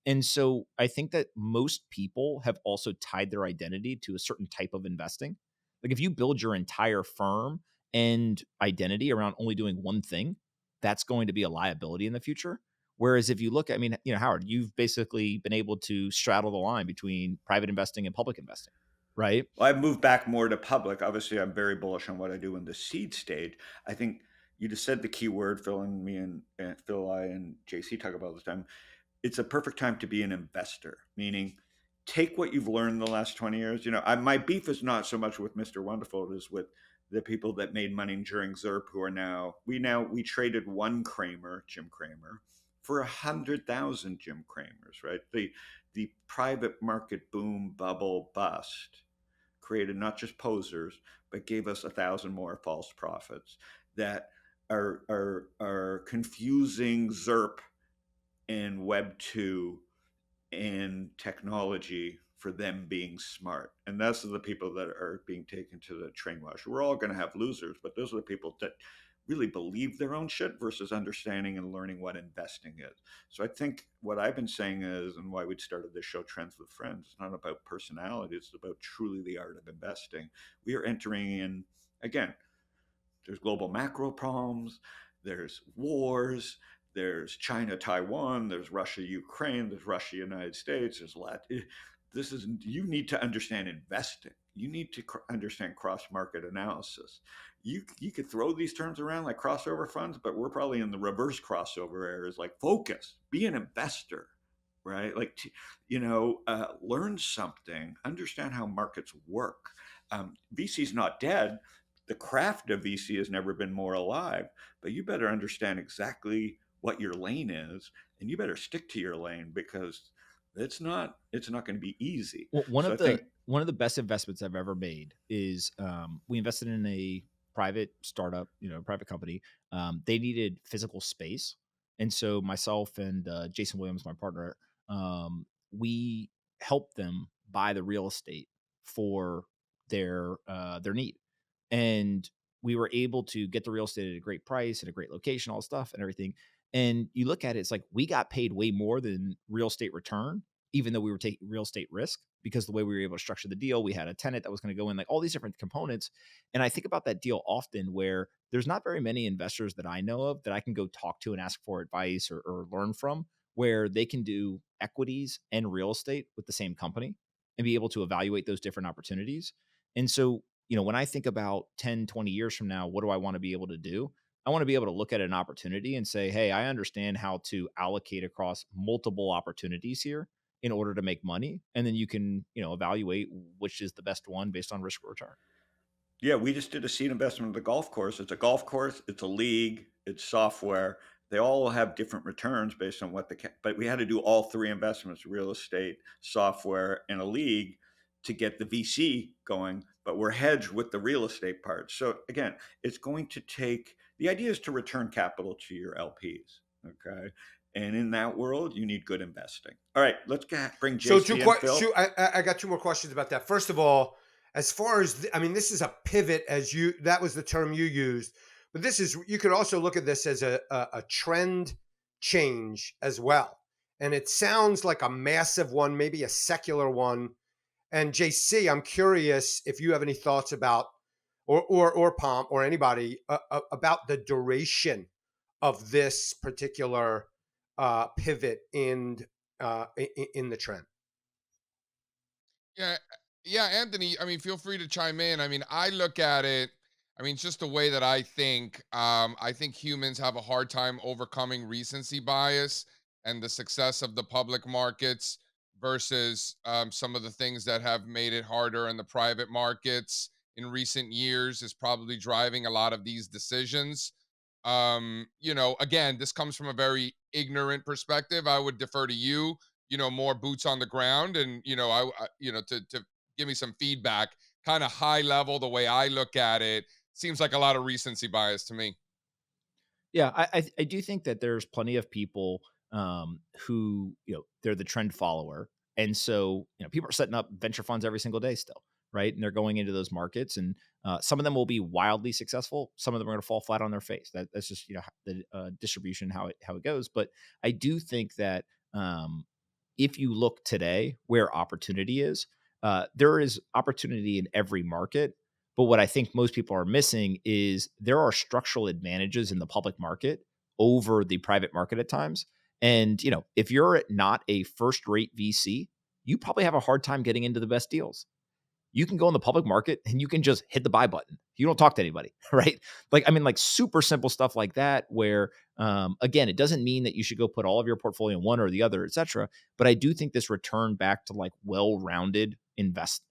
And so I think that most people have also tied their identity to a certain type of investing. Like if you build your entire firm and identity around only doing one thing, that's going to be a liability in the future. Whereas if you look, I mean, Howard, you've basically been able to straddle the line between private investing and public investing, right? Well, I've moved back more to public. Obviously, I'm very bullish on what I do in the seed stage. I think you just said the key word, Phil and me and Phil, I and JC talk about all the time. It's a perfect time to be an investor, meaning take what you've learned the last 20 years. My beef is not so much with Mr. Wonderful, it is with the people that made money during ZERP who are we traded one Kramer, Jim Cramer, for 100,000 Jim Cramers, right? The private market boom bubble bust created not just posers, but gave us 1,000 more false prophets that are confusing ZERP and Web 2 and technology for them being smart. And those are the people that are being taken to the train wash. We're all going to have losers, but those are the people that really believe their own shit versus understanding and learning what investing is. So I think what I've been saying is, and why we started this show, Trends with Friends, it's not about personality, it's about truly the art of investing. We are entering in, again, there's global macro problems, there's wars, there's China, Taiwan, there's Russia, Ukraine, there's Russia, United States, there's Latin. You need to understand investing. You need to understand cross market analysis. You could throw these terms around like crossover funds, but we're probably in the reverse crossover areas, like focus, be an investor, right? Like, learn something, understand how markets work. VC's not dead. The craft of VC has never been more alive, but you better understand exactly what your lane is, and you better stick to your lane because it's not going to be easy. Well, So I think one of the best investments I've ever made is we invested in a private startup, private company. They needed physical space, and so myself and Jason Williams, my partner, we helped them buy the real estate for their need, and we were able to get the real estate at a great price, at a great location, all stuff and everything. And you look at it, it's like we got paid way more than real estate return, even though we were taking real estate risk, because the way we were able to structure the deal, we had a tenant that was going to go in, like all these different components. And I think about that deal often where there's not very many investors that I know of that I can go talk to and ask for advice or learn from, where they can do equities and real estate with the same company and be able to evaluate those different opportunities. And so, when I think about 10, 20 years from now, what do I want to be able to do? I want to be able to look at an opportunity and say, hey, I understand how to allocate across multiple opportunities here in order to make money. And then you can, evaluate which is the best one based on risk or return. Yeah, we just did a seed investment at the golf course. It's a golf course, it's a league, it's software. They all have different returns based on but we had to do all three investments, real estate, software, and a league to get the VC going, but we're hedged with the real estate part. So again, the idea is to return capital to your LPs, okay? And in that world, you need good investing. All right, let's bring So JC and Phil. I got two more questions about that. First of all, as far as this is a pivot, that was the term you used, but you could also look at this as a trend change as well. And it sounds like a massive one, maybe a secular one. And JC, I'm curious if you have any thoughts about, or Pomp or anybody about the duration of this particular pivot in the trend. Yeah, yeah, Anthony. I mean, feel free to chime in. I mean, I look at it. I mean, just the way that I think. I think humans have a hard time overcoming recency bias and the success of the public markets versus some of the things that have made it harder in the private markets in recent years is probably driving a lot of these decisions. Again, this comes from a very ignorant perspective. I would defer to you, more boots on the ground, and to give me some feedback, kind of high level. The way I look at it seems like a lot of recency bias to me. Yeah, I do think that there's plenty of people who, they're the trend follower And so, people are setting up venture funds every single day still, right? And they're going into those markets, and some of them will be wildly successful. Some of them are going to fall flat on their face. That's just the distribution, how it goes. But I do think that if you look today where opportunity is, there is opportunity in every market. But what I think most people are missing is there are structural advantages in the public market over the private market at times. And, if you're not a first rate VC, you probably have a hard time getting into the best deals. You can go in the public market and you can just hit the buy button. You don't talk to anybody, right? Like super simple stuff like that, where, again, it doesn't mean that you should go put all of your portfolio in one or the other, et cetera. But I do think this return back to like well-rounded invest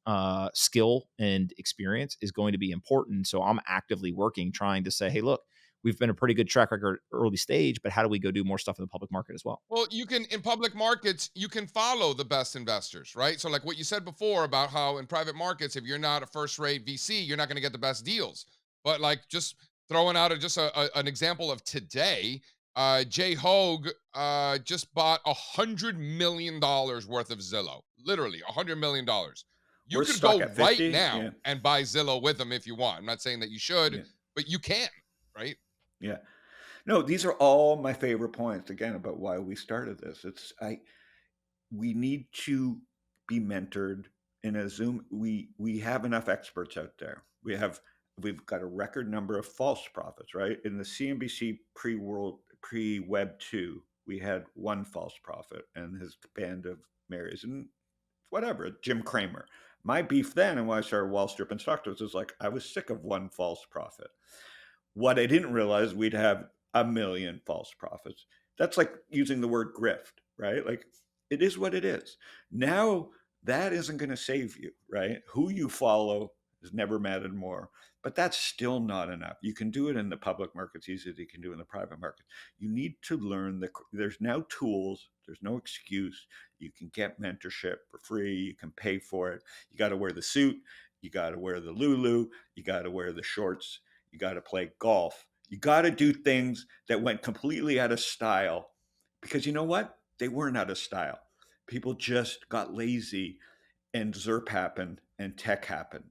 skill and experience is going to be important. So I'm actively working, trying to say, hey, look, we've been a pretty good track record early stage, but how do we go do more stuff in the public market as well? Well, you can, in public markets, you can follow the best investors, right? So, like what you said before about how in private markets, if you're not a first-rate VC, you're not going to get the best deals. But like just throwing out an example of today, Jay Hogue just bought $100 million worth of Zillow, literally $100 million. You We're could stuck go at right 50. now Yeah. and buy Zillow with them if you want. I'm not saying that you should, Yeah. but you can, right? Yeah. No, these are all my favorite points again about why we started this. We need to be mentored in a Zoom. We have enough experts out there. We've got a record number of false prophets, right? In the CNBC pre Web 2, we had one false prophet and his band of Marys and whatever, Jim Cramer. My beef then and why I started Wall Strip and Stocktwits was like I was sick of one false prophet. What I didn't realize, we'd have a million false prophets. That's like using the word grift, right? Like it is what it is. Now that isn't going to save you, right? Who you follow has never mattered more, but that's still not enough. You can do it in the public markets easier than you can do in the private market. You need to learn there's now tools. There's no excuse. You can get mentorship for free. You can pay for it. You got to wear the suit. You got to wear the Lulu. You got to wear the shorts. You got to play golf. You got to do things that went completely out of style, because you know what? They weren't out of style. People just got lazy and ZERP happened and tech happened.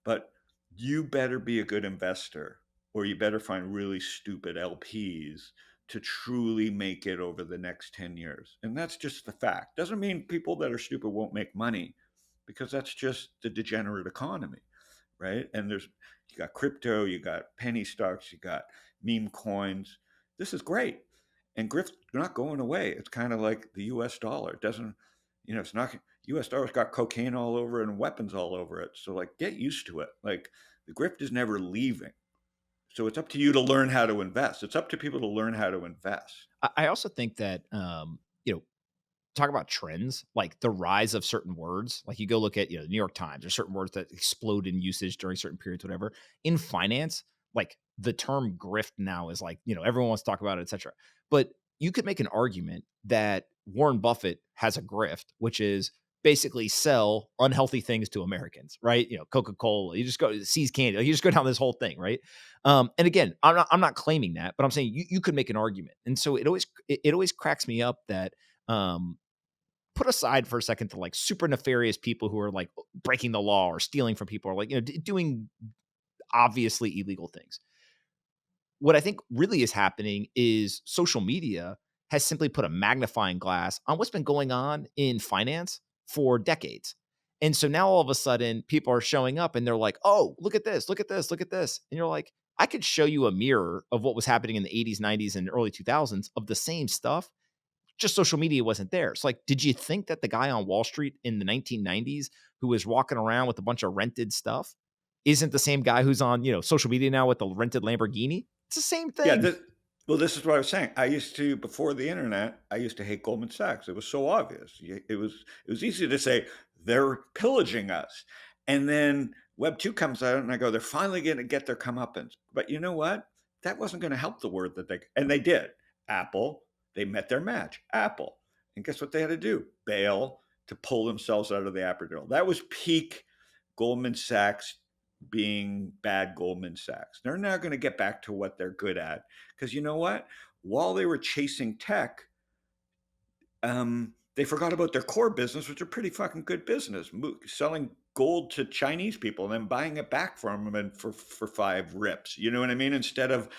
But you better be a good investor, or you better find really stupid LPs to truly make it over the next 10 years. And that's just the fact. Doesn't mean people that are stupid won't make money, because that's just the degenerate economy, right? And you got crypto, you got penny stocks, you got meme coins. This is great. And grift's not going away. It's kind of like the US dollar. It doesn't, it's not, US dollar's got cocaine all over it and weapons all over it. So like get used to it. Like the grift is never leaving. So it's up to you to learn how to invest. It's up to people to learn how to invest. I also think that, talk about trends, like the rise of certain words. Like you go look at, the New York Times, or certain words that explode in usage during certain periods, whatever. In finance, like the term grift now is like, everyone wants to talk about it, et cetera. But you could make an argument that Warren Buffett has a grift, which is basically sell unhealthy things to Americans, right? Coca-Cola, you just go seize candy, you just go down this whole thing, right? And again, I'm not claiming that, but I'm saying you could make an argument. And so it always cracks me up that, put aside for a second the like super nefarious people who are like breaking the law or stealing from people, or like, doing obviously illegal things. What I think really is happening is social media has simply put a magnifying glass on what's been going on in finance for decades. And so now all of a sudden people are showing up and they're like, oh, look at this, look at this, look at this. And you're like, I could show you a mirror of what was happening in the 80s, 90s, and early 2000s of the same stuff. Just social media wasn't there. So like, did you think that the guy on Wall Street in the 1990s who was walking around with a bunch of rented stuff isn't the same guy who's on, social media now with the rented Lamborghini? It's the same Yeah. thing. This is what I was saying. I used to, before the internet, I used to hate Goldman Sachs. It was so obvious. It was easy to say they're pillaging us. And then Web 2 comes out and I go, they're finally going to get their comeuppance. But you know what? That wasn't going to help the word and they did. Apple, they met their match. Apple. And guess what they had to do? Bail to pull themselves out of the Apple. That was peak Goldman Sachs being bad Goldman Sachs. They're now going to get back to what they're good at. Because you know what? While they were chasing tech, they forgot about their core business, which are pretty fucking good business, selling gold to Chinese people and then buying it back from them and for 5 rips. You know what I mean? Instead of,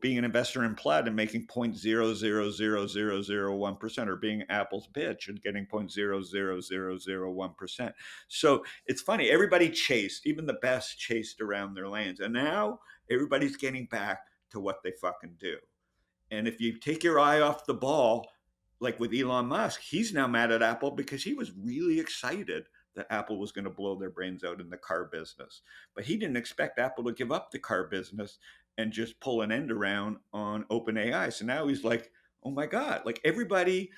being an investor in Plaid and making 0.0000001%, or being Apple's bitch and getting 0.00001%. So it's funny. Everybody chased, even the best chased around their lanes. And now everybody's getting back to what they fucking do. And if you take your eye off the ball, like with Elon Musk, he's now mad at Apple because he was really excited that Apple was going to blow their brains out in the car business. But he didn't expect Apple to give up the car business and just pull an end around on OpenAI. So now he's like, oh my God, like everybody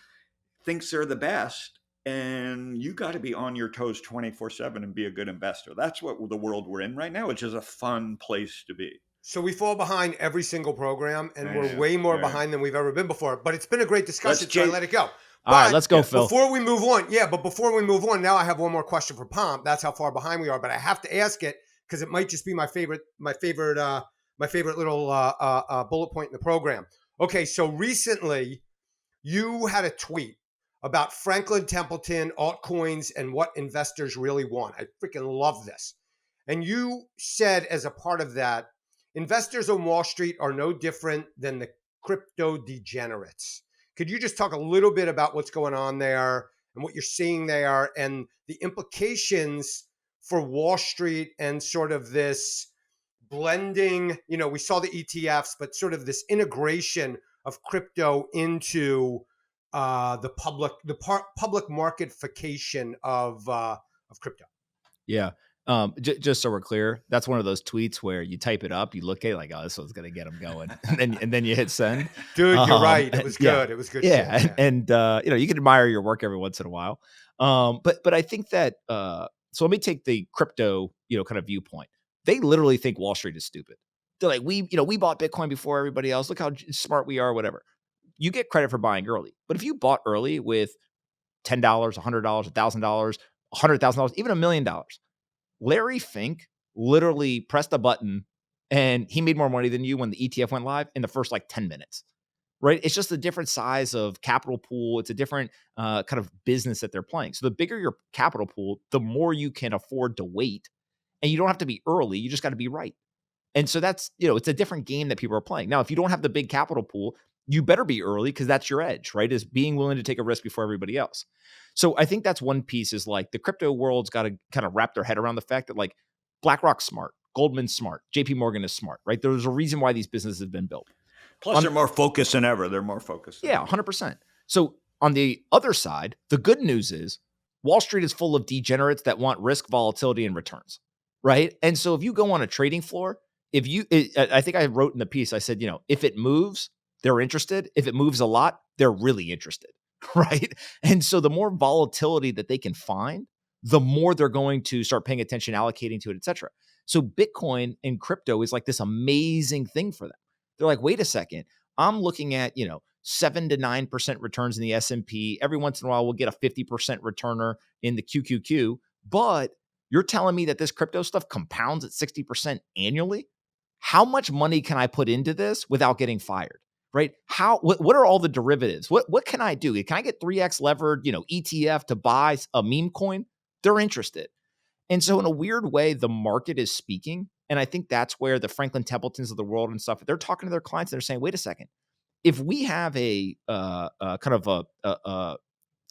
thinks they're the best. And you got to be on your toes 24/7 and be a good investor. That's what the world we're in right now, which is a fun place to be. So we fall behind every single program, and we're Yeah, way more yeah. behind than we've ever been before. But it's been a great discussion, so I Jay- let it go. All right, But let's go, Phil. before we move on, now I have one more question for Pomp. That's how far behind we are, but I have to ask it because it might just be my favorite little bullet point in the program. Okay, so recently you had a tweet about Franklin Templeton, altcoins, and what investors really want. I freaking love this. And you said as a part of that, investors on Wall Street are no different than the crypto degenerates. Could you just talk a little bit about what's going on there and what you're seeing there and the implications for Wall Street and sort of this blending? We saw the ETFs, but sort of this integration of crypto into the public marketification of crypto. Yeah. Just so we're clear, that's one of those tweets where you type it up, you look at it like, oh, this one's gonna get them going, and then you hit send. Dude, you're right. It was good. Yeah, It was good. yeah, Shit. and you can admire your work every once in a while. But I think that so let me take the crypto kind of viewpoint. They literally think Wall Street is stupid. They're like, we bought Bitcoin before everybody else. Look how smart we are. Whatever. You get credit for buying early, but if you bought early with $10, $100, $1,000, $100,000, even $1 million. Larry Fink literally pressed a button and he made more money than you when the ETF went live in the first 10 minutes, right? It's just a different size of capital pool. It's a different kind of business that they're playing. So the bigger your capital pool, the more you can afford to wait. And you don't have to be early. You just got to be right. And so that's, it's a different game that people are playing. Now, if you don't have the big capital pool, you better be early because that's your edge, right? Is being willing to take a risk before everybody else. So I think that's one piece is the crypto world's got to kind of wrap their head around the fact that BlackRock's smart, Goldman's smart, JP Morgan is smart, right? There's a reason why these businesses have been built. Plus, they're more focused than ever. They're more focused. Yeah, 100%. So on the other side, the good news is Wall Street is full of degenerates that want risk, volatility, and returns, right? And so if you go on a trading floor, I think I wrote in the piece, I said, if it moves, they're interested. If it moves a lot, they're really interested, right? And so the more volatility that they can find, the more they're going to start paying attention, allocating to it, et cetera. So Bitcoin and crypto is this amazing thing for them. They're like, wait a second, I'm looking at, 7 to 9% returns in the S&P. Every once in a while, we'll get a 50% returner in the QQQ. But you're telling me that this crypto stuff compounds at 60% annually? How much money can I put into this without getting fired? Right? What are all the derivatives? What can I do? Can I get 3x levered, ETF to buy a meme coin? They're interested. And so in a weird way, the market is speaking. And I think that's where the Franklin Templetons of the world and stuff, they're talking to their clients and they're saying, wait a second, if we have a kind of a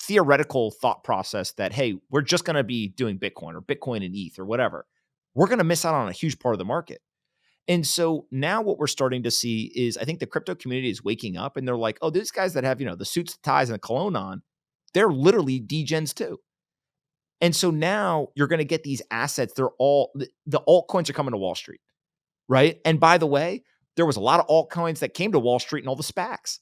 theoretical thought process that, hey, we're just going to be doing Bitcoin or Bitcoin and ETH or whatever, we're going to miss out on a huge part of the market. And so now what we're starting to see is I think the crypto community is waking up and they're like, oh, these guys that have, the suits, the ties, and the cologne on, they're literally degens too. And so now you're going to get these assets. They're all the altcoins are coming to Wall Street, right? And by the way, there was a lot of altcoins that came to Wall Street and all the SPACs,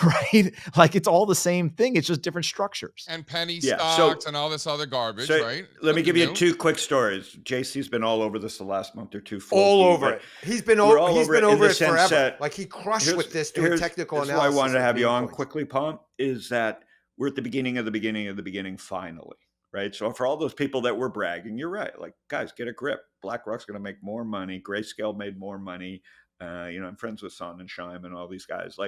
right? It's all the same thing. It's just different structures. And penny stocks and all this other garbage, right? Let me give you 2 quick stories. JC's been all over this the last month or two. All over it. He's been over it forever. He crushed with this doing technical analysis. Why I wanted to have you on quickly, Pomp, is that we're at the beginning of the beginning of the beginning finally. Right. So for all those people that were bragging, you're right. Guys, get a grip. BlackRock's going to make more money. Grayscale made more money. I'm friends with Son and Shime and all these guys.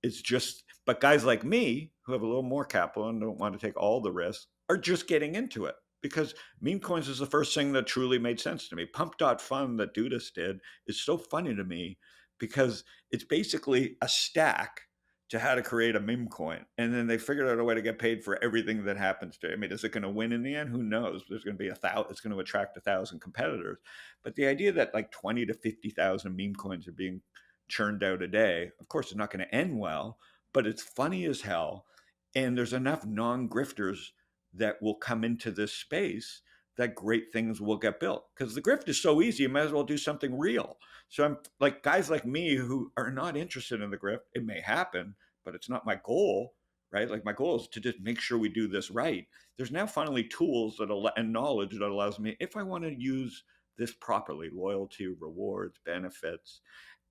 It's just, but guys like me who have a little more capital and don't want to take all the risks are just getting into it because meme coins is the first thing that truly made sense to me. Pump.fun that Dudas did is so funny to me because it's basically a stack to how to create a meme coin. And then they figured out a way to get paid for everything that happens to it. I mean, is it going to win in the end? Who knows? There's going to be it's going to attract 1,000 competitors. But the idea that like 20 to 50,000 meme coins are being churned out a day, of course, it's not going to end well, but it's funny as hell. And there's enough non-grifters that will come into this space that great things will get built because the grift is so easy. You might as well do something real. So I'm like guys like me who are not interested in the grift. It may happen, but it's not my goal, right? Like my goal is to just make sure we do this right. There's now finally tools and knowledge that allows me, if I want to use this properly, loyalty, rewards, benefits,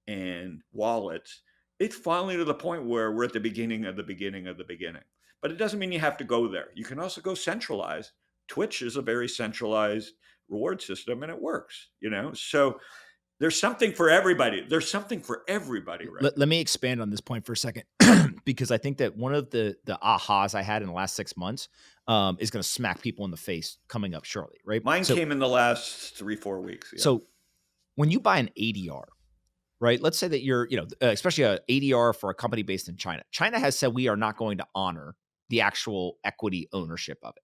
and wallets, it's finally to the point where we're at the beginning of the beginning of the beginning. But it doesn't mean you have to go there. You can also go centralized. Twitch is a very centralized reward system and it works, So there's something for everybody. There's something for everybody, right? Let me expand on this point for a second, because I think that one of the ahas I had in the last 6 months is going to smack people in the face coming up shortly, right? Mine came in the last 3-4 weeks. Yeah. So when you buy an ADR, right? Let's say that you're, especially a ADR for a company based in China. China has said we are not going to honor the actual equity ownership of it.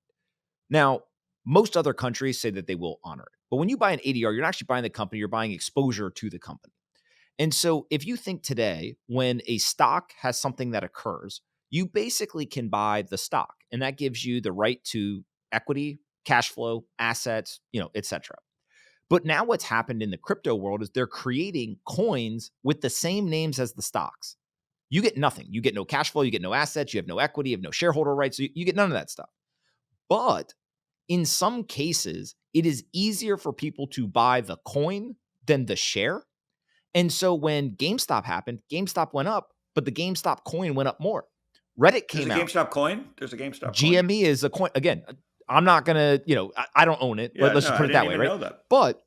Now, most other countries say that they will honor it. But when you buy an ADR, you're not actually buying the company, you're buying exposure to the company. And so if you think today, when a stock has something that occurs, you basically can buy the stock. And that gives you the right to equity, cash flow, assets, et cetera. But now what's happened in the crypto world is they're creating coins with the same names as the stocks. You get nothing. You get no cash flow. You get no assets. You have no equity. You have no shareholder rights. So you get none of that stuff. But in some cases, it is easier for people to buy the coin than the share. And so when GameStop happened, GameStop went up, but the GameStop coin went up more. Reddit came out. There's a GameStop coin? There's a GameStop coin? GME is a coin. Again, I'm not going to, I don't own it, but let's just put it that way, right? Know that. But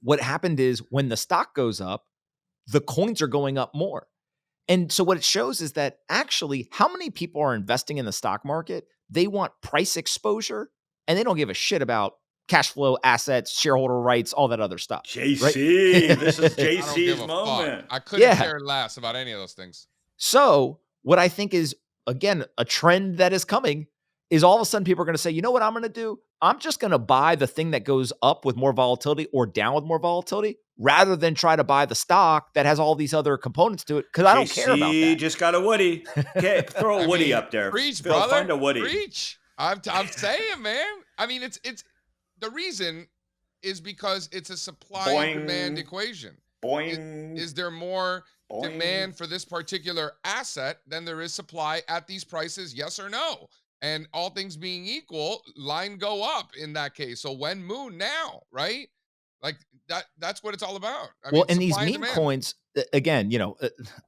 what happened is when the stock goes up, the coins are going up more. And so what it shows is that actually how many people are investing in the stock market, they want price exposure and they don't give a shit about cash flow, assets, shareholder rights, all that other stuff. JC, right? This is JC's moment. I couldn't care less about any of those things. So what I think is, again, a trend that is coming is all of a sudden people are going to say, you know what I'm going to do? I'm just going to buy the thing that goes up with more volatility or down with more volatility rather than try to buy the stock that has all these other components to it because I don't care about that. Just got a Woody. Okay, throw a Woody up there. Preach, Phil, brother. Find a Woody. Preach. I'm saying, man. I mean, it's the reason is because it's a supply and demand equation. Boing. Is there more Boing. demand for this particular asset than there is supply at these prices? Yes or no? And all things being equal, line go up in that case. So when moon now, right? Like that's what it's all about. I mean, and these meme coins, again,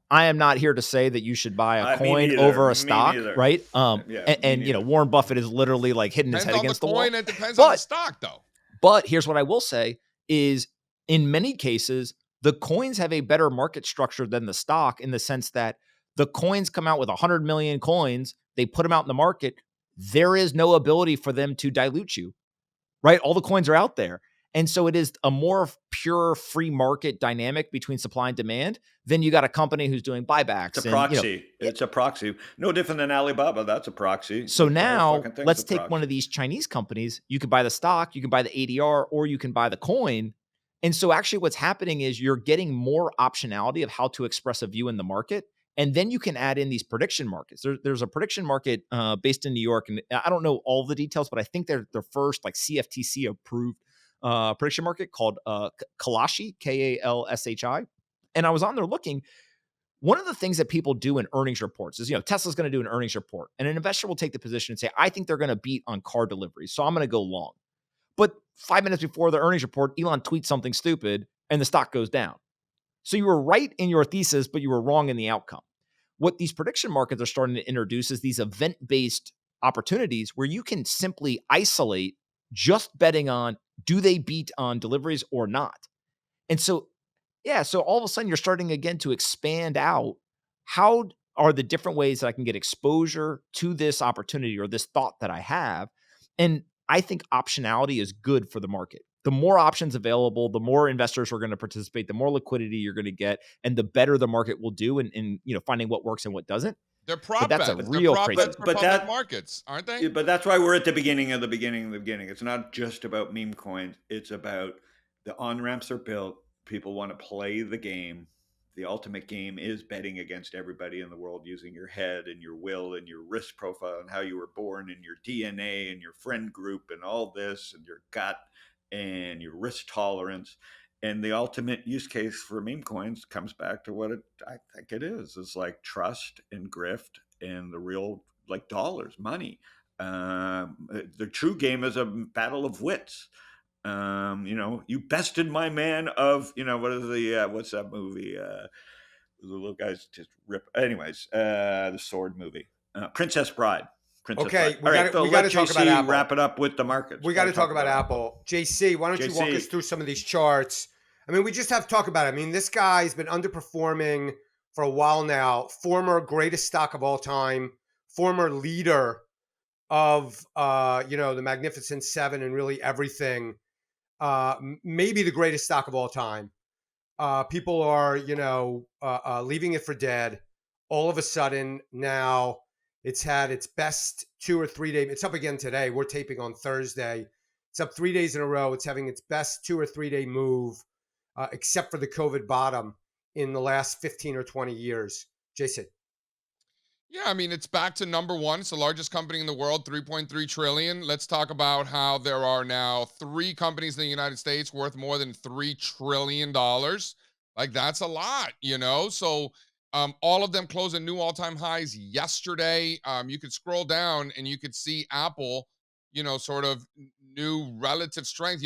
I am not here to say that you should buy a coin over a stock, right? And Warren Buffett is literally like hitting his head against the wall. It depends on the stock though. But here's what I will say is in many cases, the coins have a better market structure than the stock in the sense that the coins come out with 100 million coins. They put them out in the market. There is no ability for them to dilute you, right? All the coins are out there. And so it is a more pure free market dynamic between supply and demand than you got a company who's doing buybacks. It's a proxy. It's a proxy. No different than Alibaba. That's a proxy. So now let's take one of these Chinese companies. You can buy the stock, you can buy the ADR, or you can buy the coin. And so actually what's happening is you're getting more optionality of how to express a view in the market. And then you can add in these prediction markets. There's a prediction market based in New York. And I don't know all the details, but I think they're the first like CFTC approved prediction market called Kalashi, Kalshi. And I was on there looking. One of the things that people do in earnings reports is, Tesla's going to do an earnings report and an investor will take the position and say, I think they're going to beat on car deliveries. So I'm going to go long. But 5 minutes before the earnings report, Elon tweets something stupid and the stock goes down. So you were right in your thesis, but you were wrong in the outcome. What these prediction markets are starting to introduce is these event-based opportunities where you can simply isolate just betting on, do they beat on deliveries or not? And so, so all of a sudden you're starting again to expand out. How are the different ways that I can get exposure to this opportunity or this thought that I have? And I think optionality is good for the market. The more options available, the more investors are going to participate, the more liquidity you're going to get, and the better the market will do in finding what works and what doesn't. They're But prop that's a bets. They're real prop crazy. bets But for but public that markets, aren't they? yeah, but that's why we're at the beginning of the beginning of the beginning. It's not just about meme coins. It's about the on ramps are built. People want to play the game. The ultimate game is betting against everybody in the world using your head and your will and your risk profile and how you were born and your DNA and your friend group and all this and your gut and your risk tolerance. And the ultimate use case for meme coins comes back to what I think it is. It's like trust and grift and the real like dollars, money. The true game is a battle of wits. You bested my man of, what is what's that movie? The little guys just rip. Anyways, the sword movie, Princess Bride. Princess Bride. Okay, All right, so we got let to talk about JC Apple. wrap it up with the markets. We got to talk about Apple. JC, why don't you walk us JC, through some of these charts? I mean, we just have to talk about it. I mean, this guy's been underperforming for a while now. Former greatest stock of all time, former leader of the Magnificent Seven and really everything. Maybe the greatest stock of all time. People are leaving it for dead. All of a sudden now it's had its best 2 or 3 day. It's up again today. We're taping on Thursday. It's up 3 days in a row. It's having its best 2 or 3 day move, except for the COVID bottom in the last 15 or 20 years. Jason. Yeah, I mean, it's back to number one. It's the largest company in the world, 3.3 trillion. Let's talk about how there are now 3 companies in the United States worth more than $3 trillion. Like, that's a lot. So all of them closing new all-time highs yesterday. You could scroll down and you could see Apple, sort of new relative strength.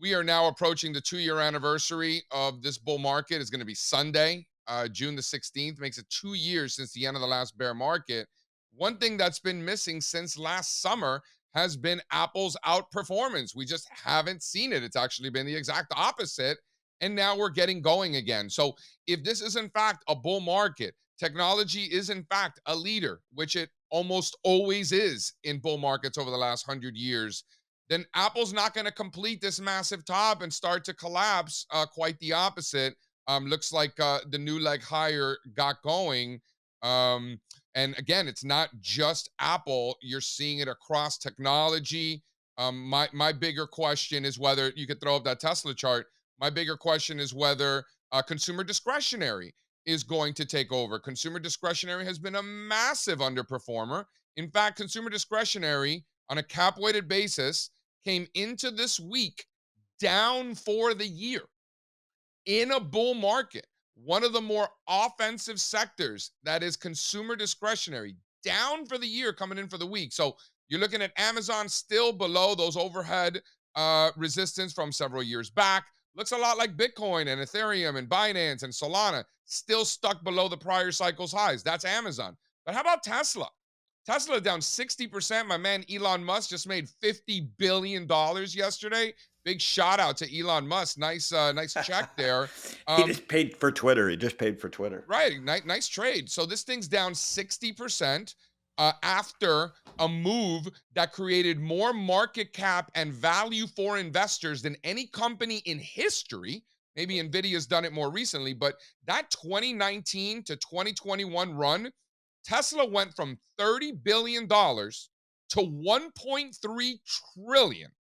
We are now approaching the 2-year anniversary of this bull market. It's going to be Sunday, June the 16th. Makes it 2 years since the end of the last bear market. One thing that's been missing since last summer has been Apple's outperformance. We just haven't seen it. It's actually been the exact opposite. And now we're getting going again. So if this is in fact a bull market, technology is in fact a leader, which it almost always is in bull markets over the last 100 years, then Apple's not going to complete this massive top and start to collapse. Quite the opposite. Looks like the new leg higher got going. And again, it's not just Apple. You're seeing it across technology. My bigger question is whether you could throw up that Tesla chart. My bigger question is whether consumer discretionary is going to take over. Consumer discretionary has been a massive underperformer. In fact, consumer discretionary on a cap weighted basis came into this week down for the year in a bull market. One of the more offensive sectors, that is consumer discretionary, down for the year coming in for the week. So you're looking at Amazon still below those overhead resistance from several years back. Looks a lot like Bitcoin and Ethereum and Binance and Solana, still stuck below the prior cycle's highs. That's Amazon. But how about Tesla? Tesla down 60%. My man Elon Musk just made $50 billion yesterday. Big shout out to Elon Musk. Nice check there. He just paid for Twitter. Right, nice trade. So this thing's down 60% after a move that created more market cap and value for investors than any company in history. Maybe Nvidia's done it more recently, but that 2019 to 2021 run, Tesla went from $30 billion to $1.3 trillion.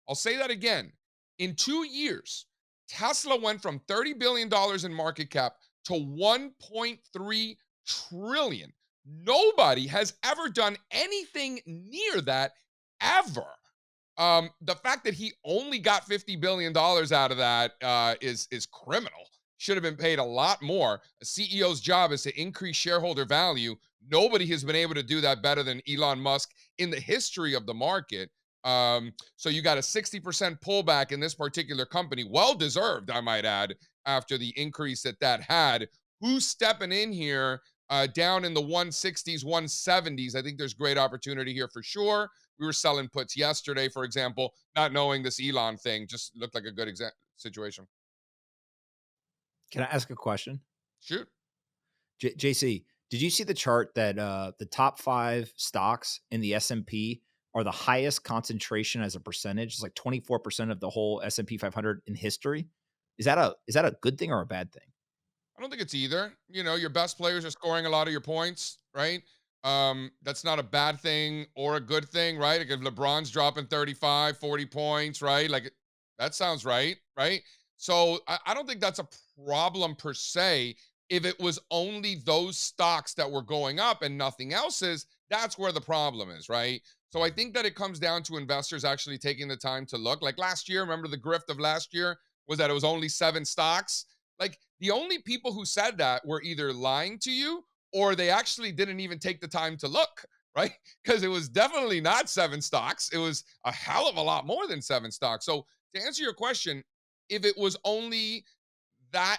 I'll say that again. In 2 years, Tesla went from $30 billion in market cap to $1.3 trillion. Nobody has ever done anything near that ever. The fact that he only got $50 billion out of that is criminal. Should have been paid a lot more. A CEO's job is to increase shareholder value. Nobody has been able to do that better than Elon Musk in the history of the market. So you got a 60% pullback in this particular company. Well deserved, I might add, after the increase that had. Who's stepping in here down in the 160s, 170s? I think there's great opportunity here for sure. We were selling puts yesterday, for example, not knowing this Elon thing just looked like a good situation. Can I ask a question? Shoot. JC, Did you see the chart that the top 5 stocks in the S&P are the highest concentration as a percentage? It's like 24% of the whole S&P 500 in history. Is that a good thing or a bad thing? I don't think it's either. You know, your best players are scoring a lot of your points, right? That's not a bad thing or a good thing, right? Like if LeBron's dropping 35, 40 points, right? Like that sounds right, right? So I don't think that's a problem per se. If it was only those stocks that were going up and nothing else is, that's where the problem is, right? So I think that it comes down to investors actually taking the time to look. Like last year, remember the grift of last year was that it was only 7 stocks? Like the only people who said that were either lying to you or they actually didn't even take the time to look, right? Because it was definitely not 7 stocks. It was a hell of a lot more than 7 stocks. So to answer your question, if it was only that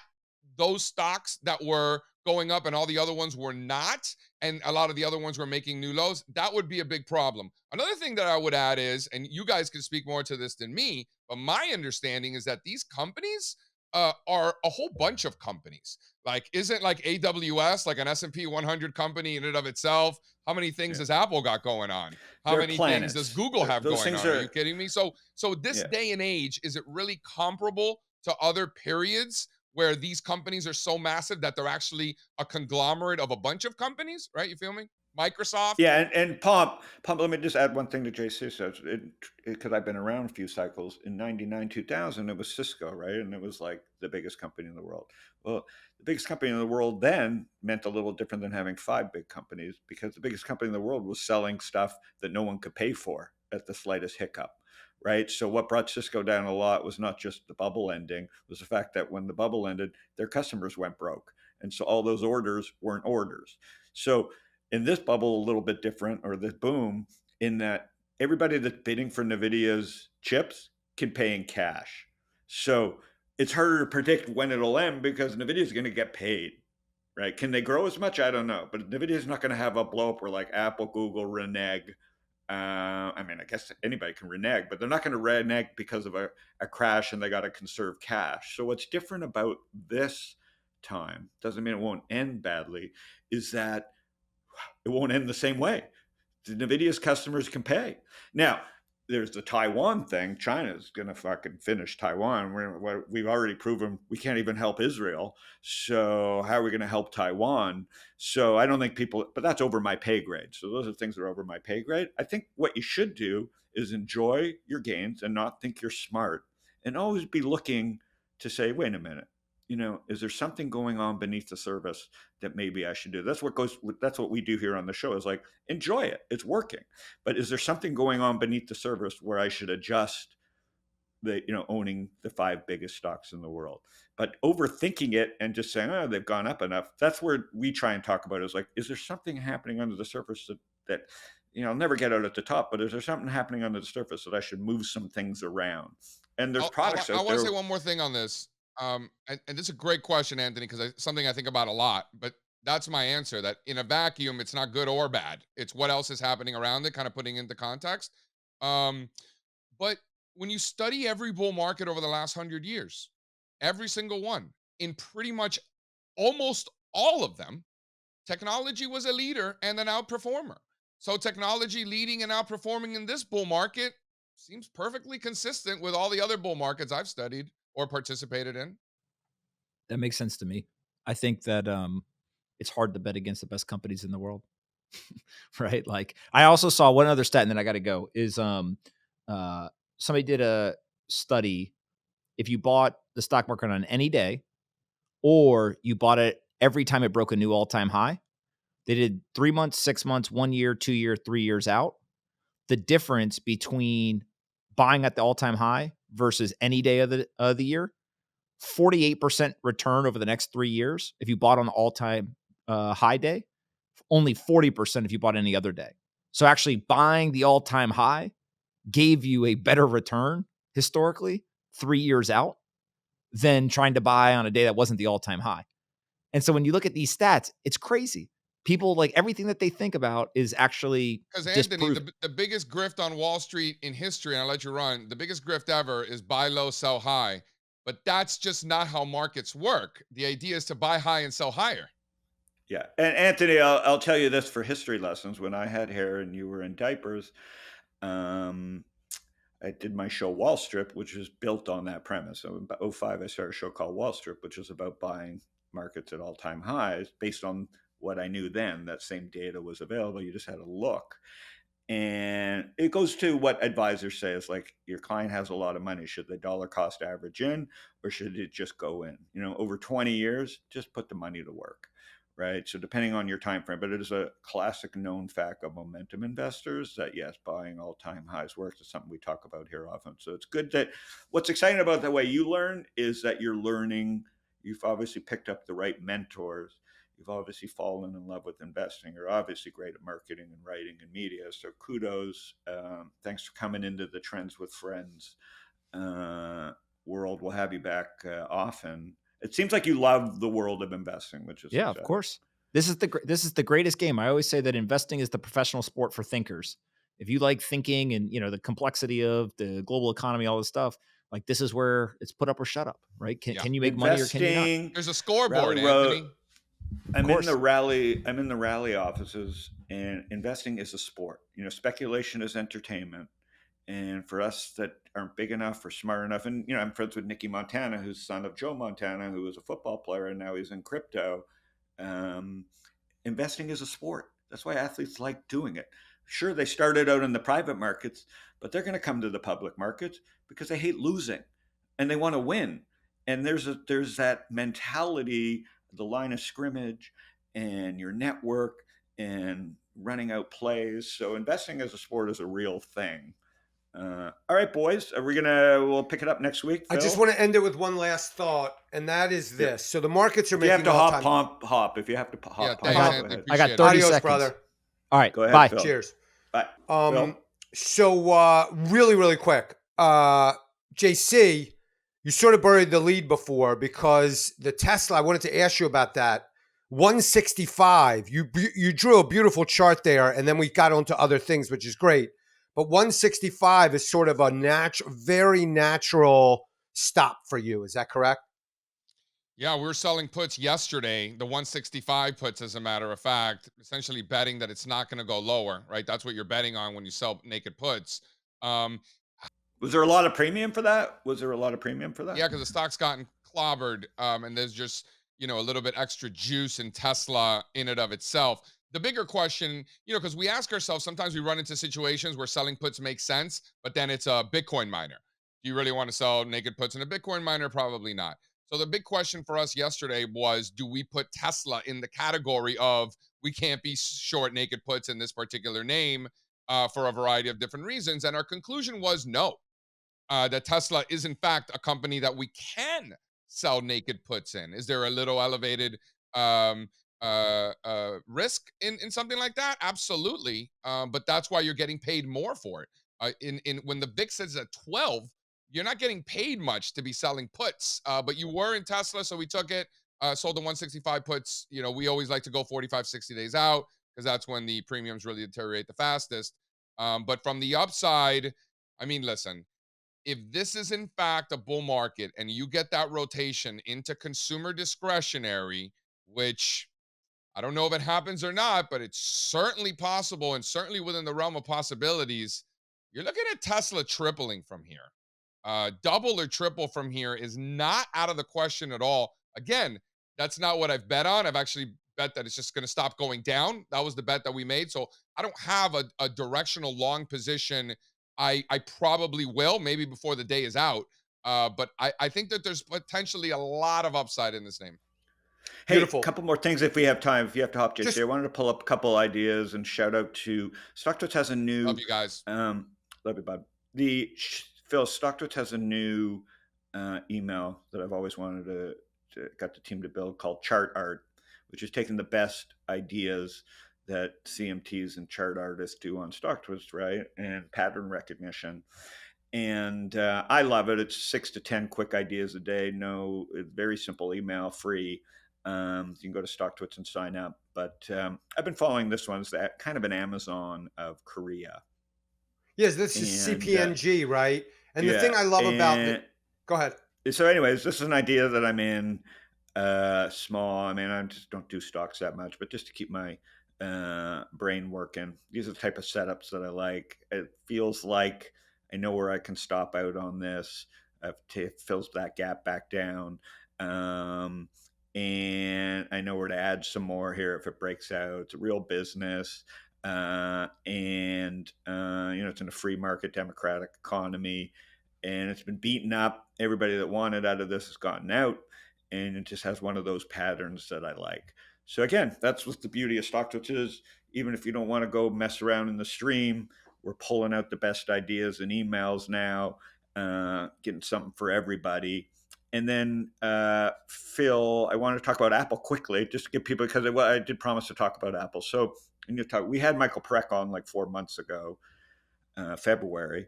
those stocks that were going up and all the other ones were not, and a lot of the other ones were making new lows, that would be a big problem. Another thing that I would add is, and you guys can speak more to this than me, but my understanding is that these companies are a whole bunch of companies. Like, isn't like AWS like an S&P 100 company in and of itself? How many things Yeah. has Apple got going on? How They're many things does planets. Google have Those going things on? Are you are, kidding me? So this yeah. day and age, is it really comparable to other periods where these companies are so massive that they're actually a conglomerate of a bunch of companies, right? You feel me? Microsoft. Yeah, and Pomp. Let me just add one thing to JC says, because I've been around a few cycles. In '99, 2000, it was Cisco, right? And it was like the biggest company in the world. Well, the biggest company in the world then meant a little different than having 5 big companies, because the biggest company in the world was selling stuff that no one could pay for at the slightest hiccup, right? So what brought Cisco down a lot was not just the bubble ending, was the fact that when the bubble ended, their customers went broke, and so all those orders weren't orders. So in this bubble, a little bit different, or this boom, in that everybody that's bidding for NVIDIA's chips can pay in cash. So it's harder to predict when it'll end because NVIDIA is going to get paid, right? Can they grow as much? I don't know. But NVIDIA is not going to have a blow up where like Apple, Google renege. I mean, I guess anybody can renege, but they're not going to renege because of a crash and they got to conserve cash. So what's different about this time, doesn't mean it won't end badly, is that it won't end the same way. The NVIDIA's customers can pay. Now, there's the Taiwan thing. China's going to fucking finish Taiwan. We've already proven we can't even help Israel. So how are we going to help Taiwan? So I don't think people, but that's over my pay grade. So those are things that are over my pay grade. I think what you should do is enjoy your gains and not think you're smart, and always be looking to say, wait a minute, is there something going on beneath the surface that maybe I should do? That's what we do here on the show, is like, enjoy it. It's working. But is there something going on beneath the surface where I should adjust owning the 5 biggest stocks in the world? But overthinking it and just saying, oh, they've gone up enough. That's where we try and talk about it, is like, is there something happening under the surface that I'll never get out at the top, but is there something happening under the surface that I should move some things around? And there's products I out want to there. say one more thing on this. And this is a great question, Anthony, because something I think about a lot. But that's my answer. That in a vacuum, it's not good or bad. It's what else is happening around it, kind of putting into context. Um, but when you study every bull market over the last 100 years, every single one, in pretty much almost all of them, technology was a leader and an outperformer. So technology leading and outperforming in this bull market seems perfectly consistent with all the other bull markets I've studied or participated in. That makes sense to me. I think that it's hard to bet against the best companies in the world. Right? Like, I also saw one other stat, and then I got to go, is uh somebody did a study. If you bought the stock market on any day, or you bought it every time it broke a new all-time high, they did 3 months, 6 months, 1 year, 2 year, 3 years out. The difference between buying at the all-time high versus any day of the year, 48% return over the next 3 years if you bought on the all-time high day, only 40% if you bought any other day. So actually buying the all-time high gave you a better return historically 3 years out than trying to buy on a day that wasn't the all-time high. And so when you look at these stats, it's crazy. People, like, everything that they think about is actually Because Anthony, disproven. the biggest grift on Wall Street in history, and I'll let you run, the biggest grift ever is buy low, sell high. But that's just not how markets work. The idea is to buy high and sell higher. Yeah. And Anthony, I'll tell you this for history lessons. When I had hair and you were in diapers, um, I did my show Wall Strip, which was built on that premise. So in about '05, I started a show called Wall Strip, which was about buying markets at all-time highs based on what I knew then. That same data was available. You just had to look. And it goes to what advisors say is like, your client has a lot of money. Should the dollar cost average in, or should it just go in? Over 20 years, just put the money to work, right? So depending on your time frame, but it is a classic known fact of momentum investors that yes, buying all-time highs works. It's something we talk about here often. So it's good that what's exciting about the way you learn is that you're learning. You've obviously picked up the right mentors. You've obviously fallen in love with investing. You're obviously great at marketing and writing and media. So kudos. Thanks for coming into the Trends with Friends world. We'll have you back often. It seems like you love the world of investing, which is Yeah, exciting. of course. This is the greatest game. I always say that investing is the professional sport for thinkers. If you like thinking and the complexity of the global economy, all this stuff, like this is where it's put up or shut up, right? Yeah. Can you make money or can you not? Investing. There's a Rally scoreboard, Road. Anthony. Of I'm in course. the rally offices, and investing is a sport. Speculation is entertainment. And for us that aren't big enough or smart enough, and I'm friends with Nicky Montana, who's son of Joe Montana, who was a football player and now he's in crypto. Investing is a sport. That's why athletes like doing it. Sure, they started out in the private markets, but they're going to come to the public markets because they hate losing and they want to win. And there's that mentality, the line of scrimmage, and your network, and running out plays. So investing as a sport is a real thing. All right, boys, we'll pick it up next week. I just Phil? want to end it with one last thought, and that is this. So the markets are If you have making to all-time. hop. If you have to hop, Yeah, hop, thanks, go Anthony. ahead. I got Appreciate 30 it. Adios, seconds. brother. All right. Go ahead, Bye. Phil. Cheers. Bye. Phil? So really, really quick. JC, you sort of buried the lead before because the Tesla, I wanted to ask you about that. 165, you drew a beautiful chart there, and then we got onto other things, which is great. But 165 is sort of a very natural stop for you. Is that correct? Yeah, we were selling puts yesterday, the 165 puts, as a matter of fact, essentially betting that it's not going to go lower, right? That's what you're betting on when you sell naked puts. Um, Was there a lot of premium for that? yeah, because the stock's gotten clobbered, and there's just a little bit extra juice in Tesla in and of itself. The bigger question, because we ask ourselves, sometimes we run into situations where selling puts makes sense, but then it's a Bitcoin miner. Do you really want to sell naked puts in a Bitcoin miner? Probably not. So the big question for us yesterday was, do we put Tesla in the category of we can't be short naked puts in this particular name for a variety of different reasons? And our conclusion was no. That Tesla is in fact a company that we can sell naked puts in. Is there a little elevated um, risk in something like that? Absolutely, but that's why you're getting paid more for it. In when the VIX is at 12, you're not getting paid much to be selling puts, but you were in Tesla, so we took it. Sold the 165 puts. We always like to go 45, 60 days out because that's when the premiums really deteriorate the fastest. But from the upside, I mean, listen, if this is in fact a bull market and you get that rotation into consumer discretionary, which I don't know if it happens or not, but it's certainly possible and certainly within the realm of possibilities, you're looking at Tesla tripling from here. Double or triple from here is not out of the question at all. Again, that's not what I've bet on. I've actually bet that it's just going to stop going down. That was the bet that we made. So I don't have a directional long position. I probably will, maybe before the day is out. But I think that there's potentially a lot of upside in this name. Hey, Beautiful. a couple more things if we have time. If you have to hop, JC, I wanted to pull up a couple ideas and shout out to Stocktwits has a new. Love you guys. Love you, bud. Phil, Stocktwits has a new email that I've always wanted to got the team to build called Chart Art, which is taking the best ideas that CMTs and chart artists do on Stocktwits, right, and pattern recognition. And I love it. It's 6 to 10 quick ideas a day. No, very simple email, free. You can go to Stocktwits and sign up. But I've been following this one. It's kind of an Amazon of Korea. Yes, this is CPNG, right? And the thing I love about it. Go ahead. So anyways, this is an idea that I'm in. small. I mean, I just don't do stocks that much, but just to keep my brain working. These are the type of setups that I like. It feels like I know where I can stop out on this. It fills that gap back down. Um, and I know where to add some more here if it breaks out. It's a real business. It's in a free market democratic economy, and it's been beaten up. Everybody that wanted out of this has gotten out, and it just has one of those patterns that I like. So again, that's what the beauty of Stocktwits is. Even if you don't want to go mess around in the stream, we're pulling out the best ideas and emails now, getting something for everybody. And then, Phil, I want to talk about Apple quickly, just to give people, because I did promise to talk about Apple. So we had Michael Parekh on like 4 months ago, February,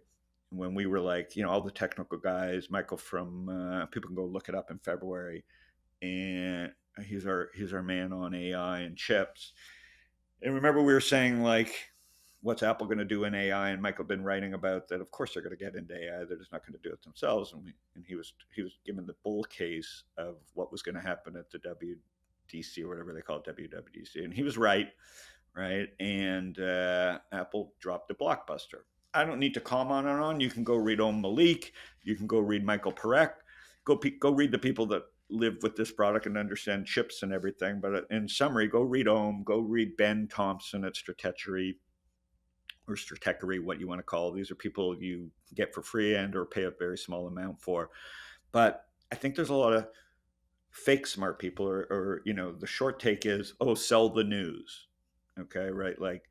when we were like, all the technical guys. Michael from people can go look it up in February, and he's our man on AI and chips. And remember, we were saying like, what's Apple going to do in AI? And Michael had been writing about that. Of course, they're going to get into AI. They're just not going to do it themselves. And he was given the bull case of what was going to happen at the WDC, or whatever they call it, WWDC, and he was right. And Apple dropped a blockbuster. I don't need to comment on. You can go read Om Malik. You can go read Michael Parekh. Go read the people that live with this product and understand chips and everything. But in summary, go read Om. Go read Ben Thompson at Stratechery, or Stratechery, what you want to call it. These are people you get for free and or pay a very small amount for. But I think there's a lot of fake smart people, or the short take is, sell the news. Okay, right? Like,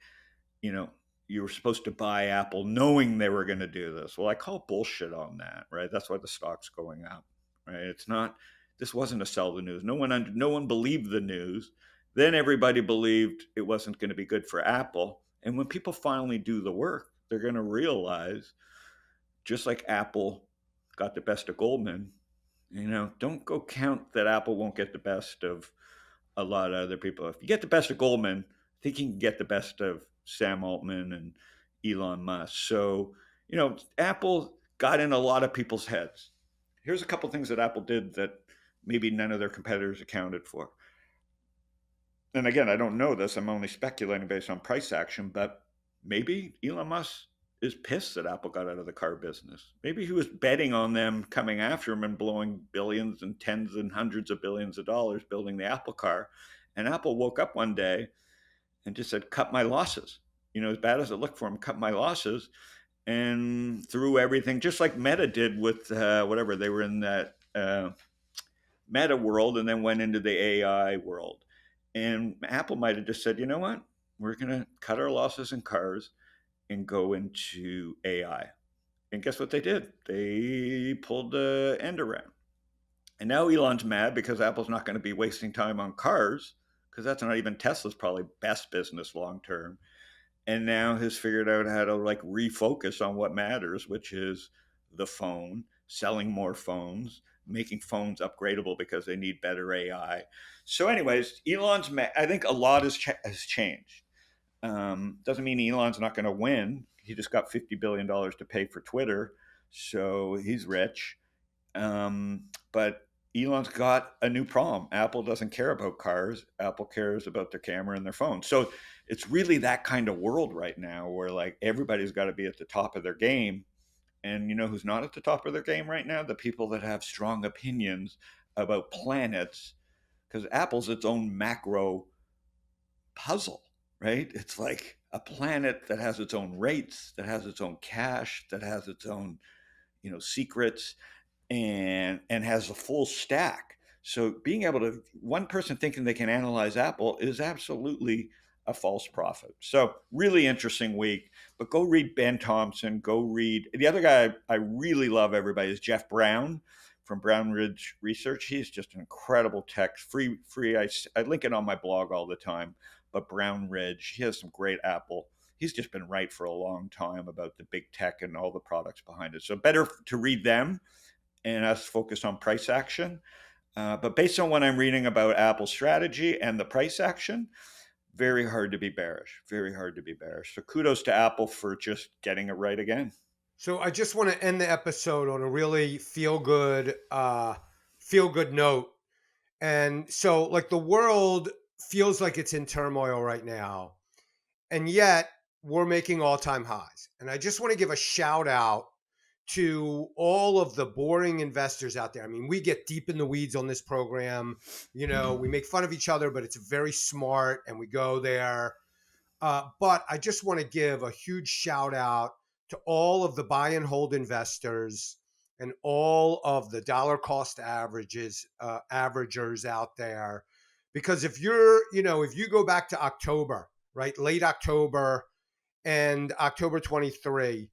you were supposed to buy Apple knowing they were going to do this. Well, I call bullshit on that, right? That's why the stock's going up, right? This wasn't a sell the news. No one believed the news. Then everybody believed it wasn't going to be good for Apple. And when people finally do the work, they're going to realize, just like Apple got the best of Goldman, don't go count that Apple won't get the best of a lot of other people. If you get the best of Goldman, I think you can get the best of Sam Altman and Elon Musk. So, Apple got in a lot of people's heads. Here's a couple things that Apple did that maybe none of their competitors accounted for. And again, I don't know this. I'm only speculating based on price action, but maybe Elon Musk is pissed that Apple got out of the car business. Maybe he was betting on them coming after him and blowing billions and tens and hundreds of billions of dollars building the Apple car. And Apple woke up one day and just said, cut my losses. As bad as it looked for him, cut my losses, and threw everything, just like Meta did with whatever. They were in that Meta world and then went into the AI world. And Apple might have just said, you know what? We're going to cut our losses in cars and go into AI. And guess what they did? They pulled the end around. And now Elon's mad because Apple's not going to be wasting time on cars, because that's not even Tesla's probably best business long term. And now has figured out how to like refocus on what matters, which is the phone, selling more phones, making phones upgradable because they need better AI. So, anyways, Elon's mad. I think a lot has changed. Doesn't mean Elon's not going to win. He just got $50 billion to pay for Twitter, so he's rich. But Elon's got a new problem. Apple doesn't care about cars. Apple cares about their camera and their phone. So it's really that kind of world right now where like everybody's got to be at the top of their game. And you know who's not at the top of their game right now? The people that have strong opinions about planets, because Apple's its own macro puzzle, right? It's like a planet that has its own rates, that has its own cash, that has its own, secrets, and has a full stack. So being able to, one person thinking they can analyze Apple is absolutely a false prophet. So really interesting week. But go read Ben Thompson. Go read the other guy I really love. Everybody is Jeff Brown from Brown Ridge Research. He's just an incredible text, free. I link it on my blog all the time. But Brown Ridge, he has some great Apple. He's just been right for a long time about the big tech and all the products behind it. So better to read them and us focus on price action. But based on what I'm reading about Apple's strategy and the price action, very hard to be bearish. Very hard to be bearish. So kudos to Apple for just getting it right again. So I just want to end the episode on a really feel good note. And so, like, the world feels like it's in turmoil right now, and yet we're making all-time highs. And I just want to give a shout out to all of the boring investors out there. I mean, we get deep in the weeds on this program. You know, we make fun of each other, but it's very smart, and we go there. But I just want to give a huge shout out to all of the buy and hold investors and all of the dollar cost averagers out there. Because if if you go back to October, right, late October and October 23,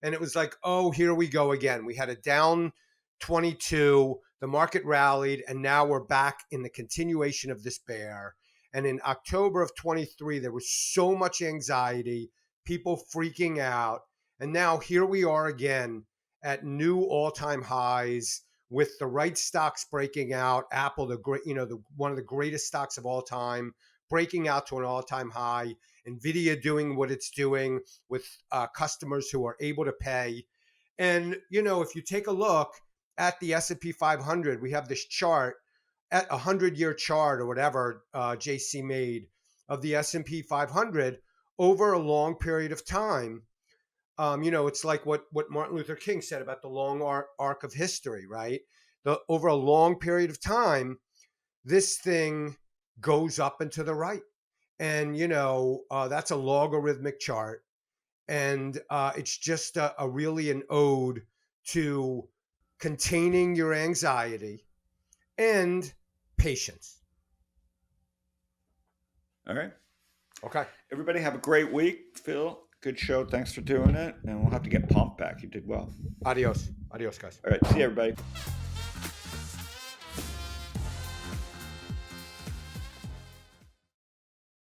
and it was like, oh, here we go again. We had a down 22, the market rallied, and now we're back in the continuation of this bear. And in October of 23, there was so much anxiety, people freaking out. And now here we are again at new all-time highs with the right stocks breaking out. Apple, one of the greatest stocks of all time, breaking out to an all-time high. Nvidia doing what it's doing with customers who are able to pay. And if you take a look at the S&P 500, we have this chart at 100-year chart or whatever JC made of the S&P 500 over a long period of time. It's like what Martin Luther King said about the long arc of history, right? Over a long period of time, this thing goes up and to the right. And, that's a logarithmic chart. And it's just really an ode to containing your anxiety and patience. All right. Okay. Everybody have a great week. Phil, good show. Thanks for doing it. And we'll have to get Pomp back. You did well. Adios. Adios, guys. All right. See you, everybody.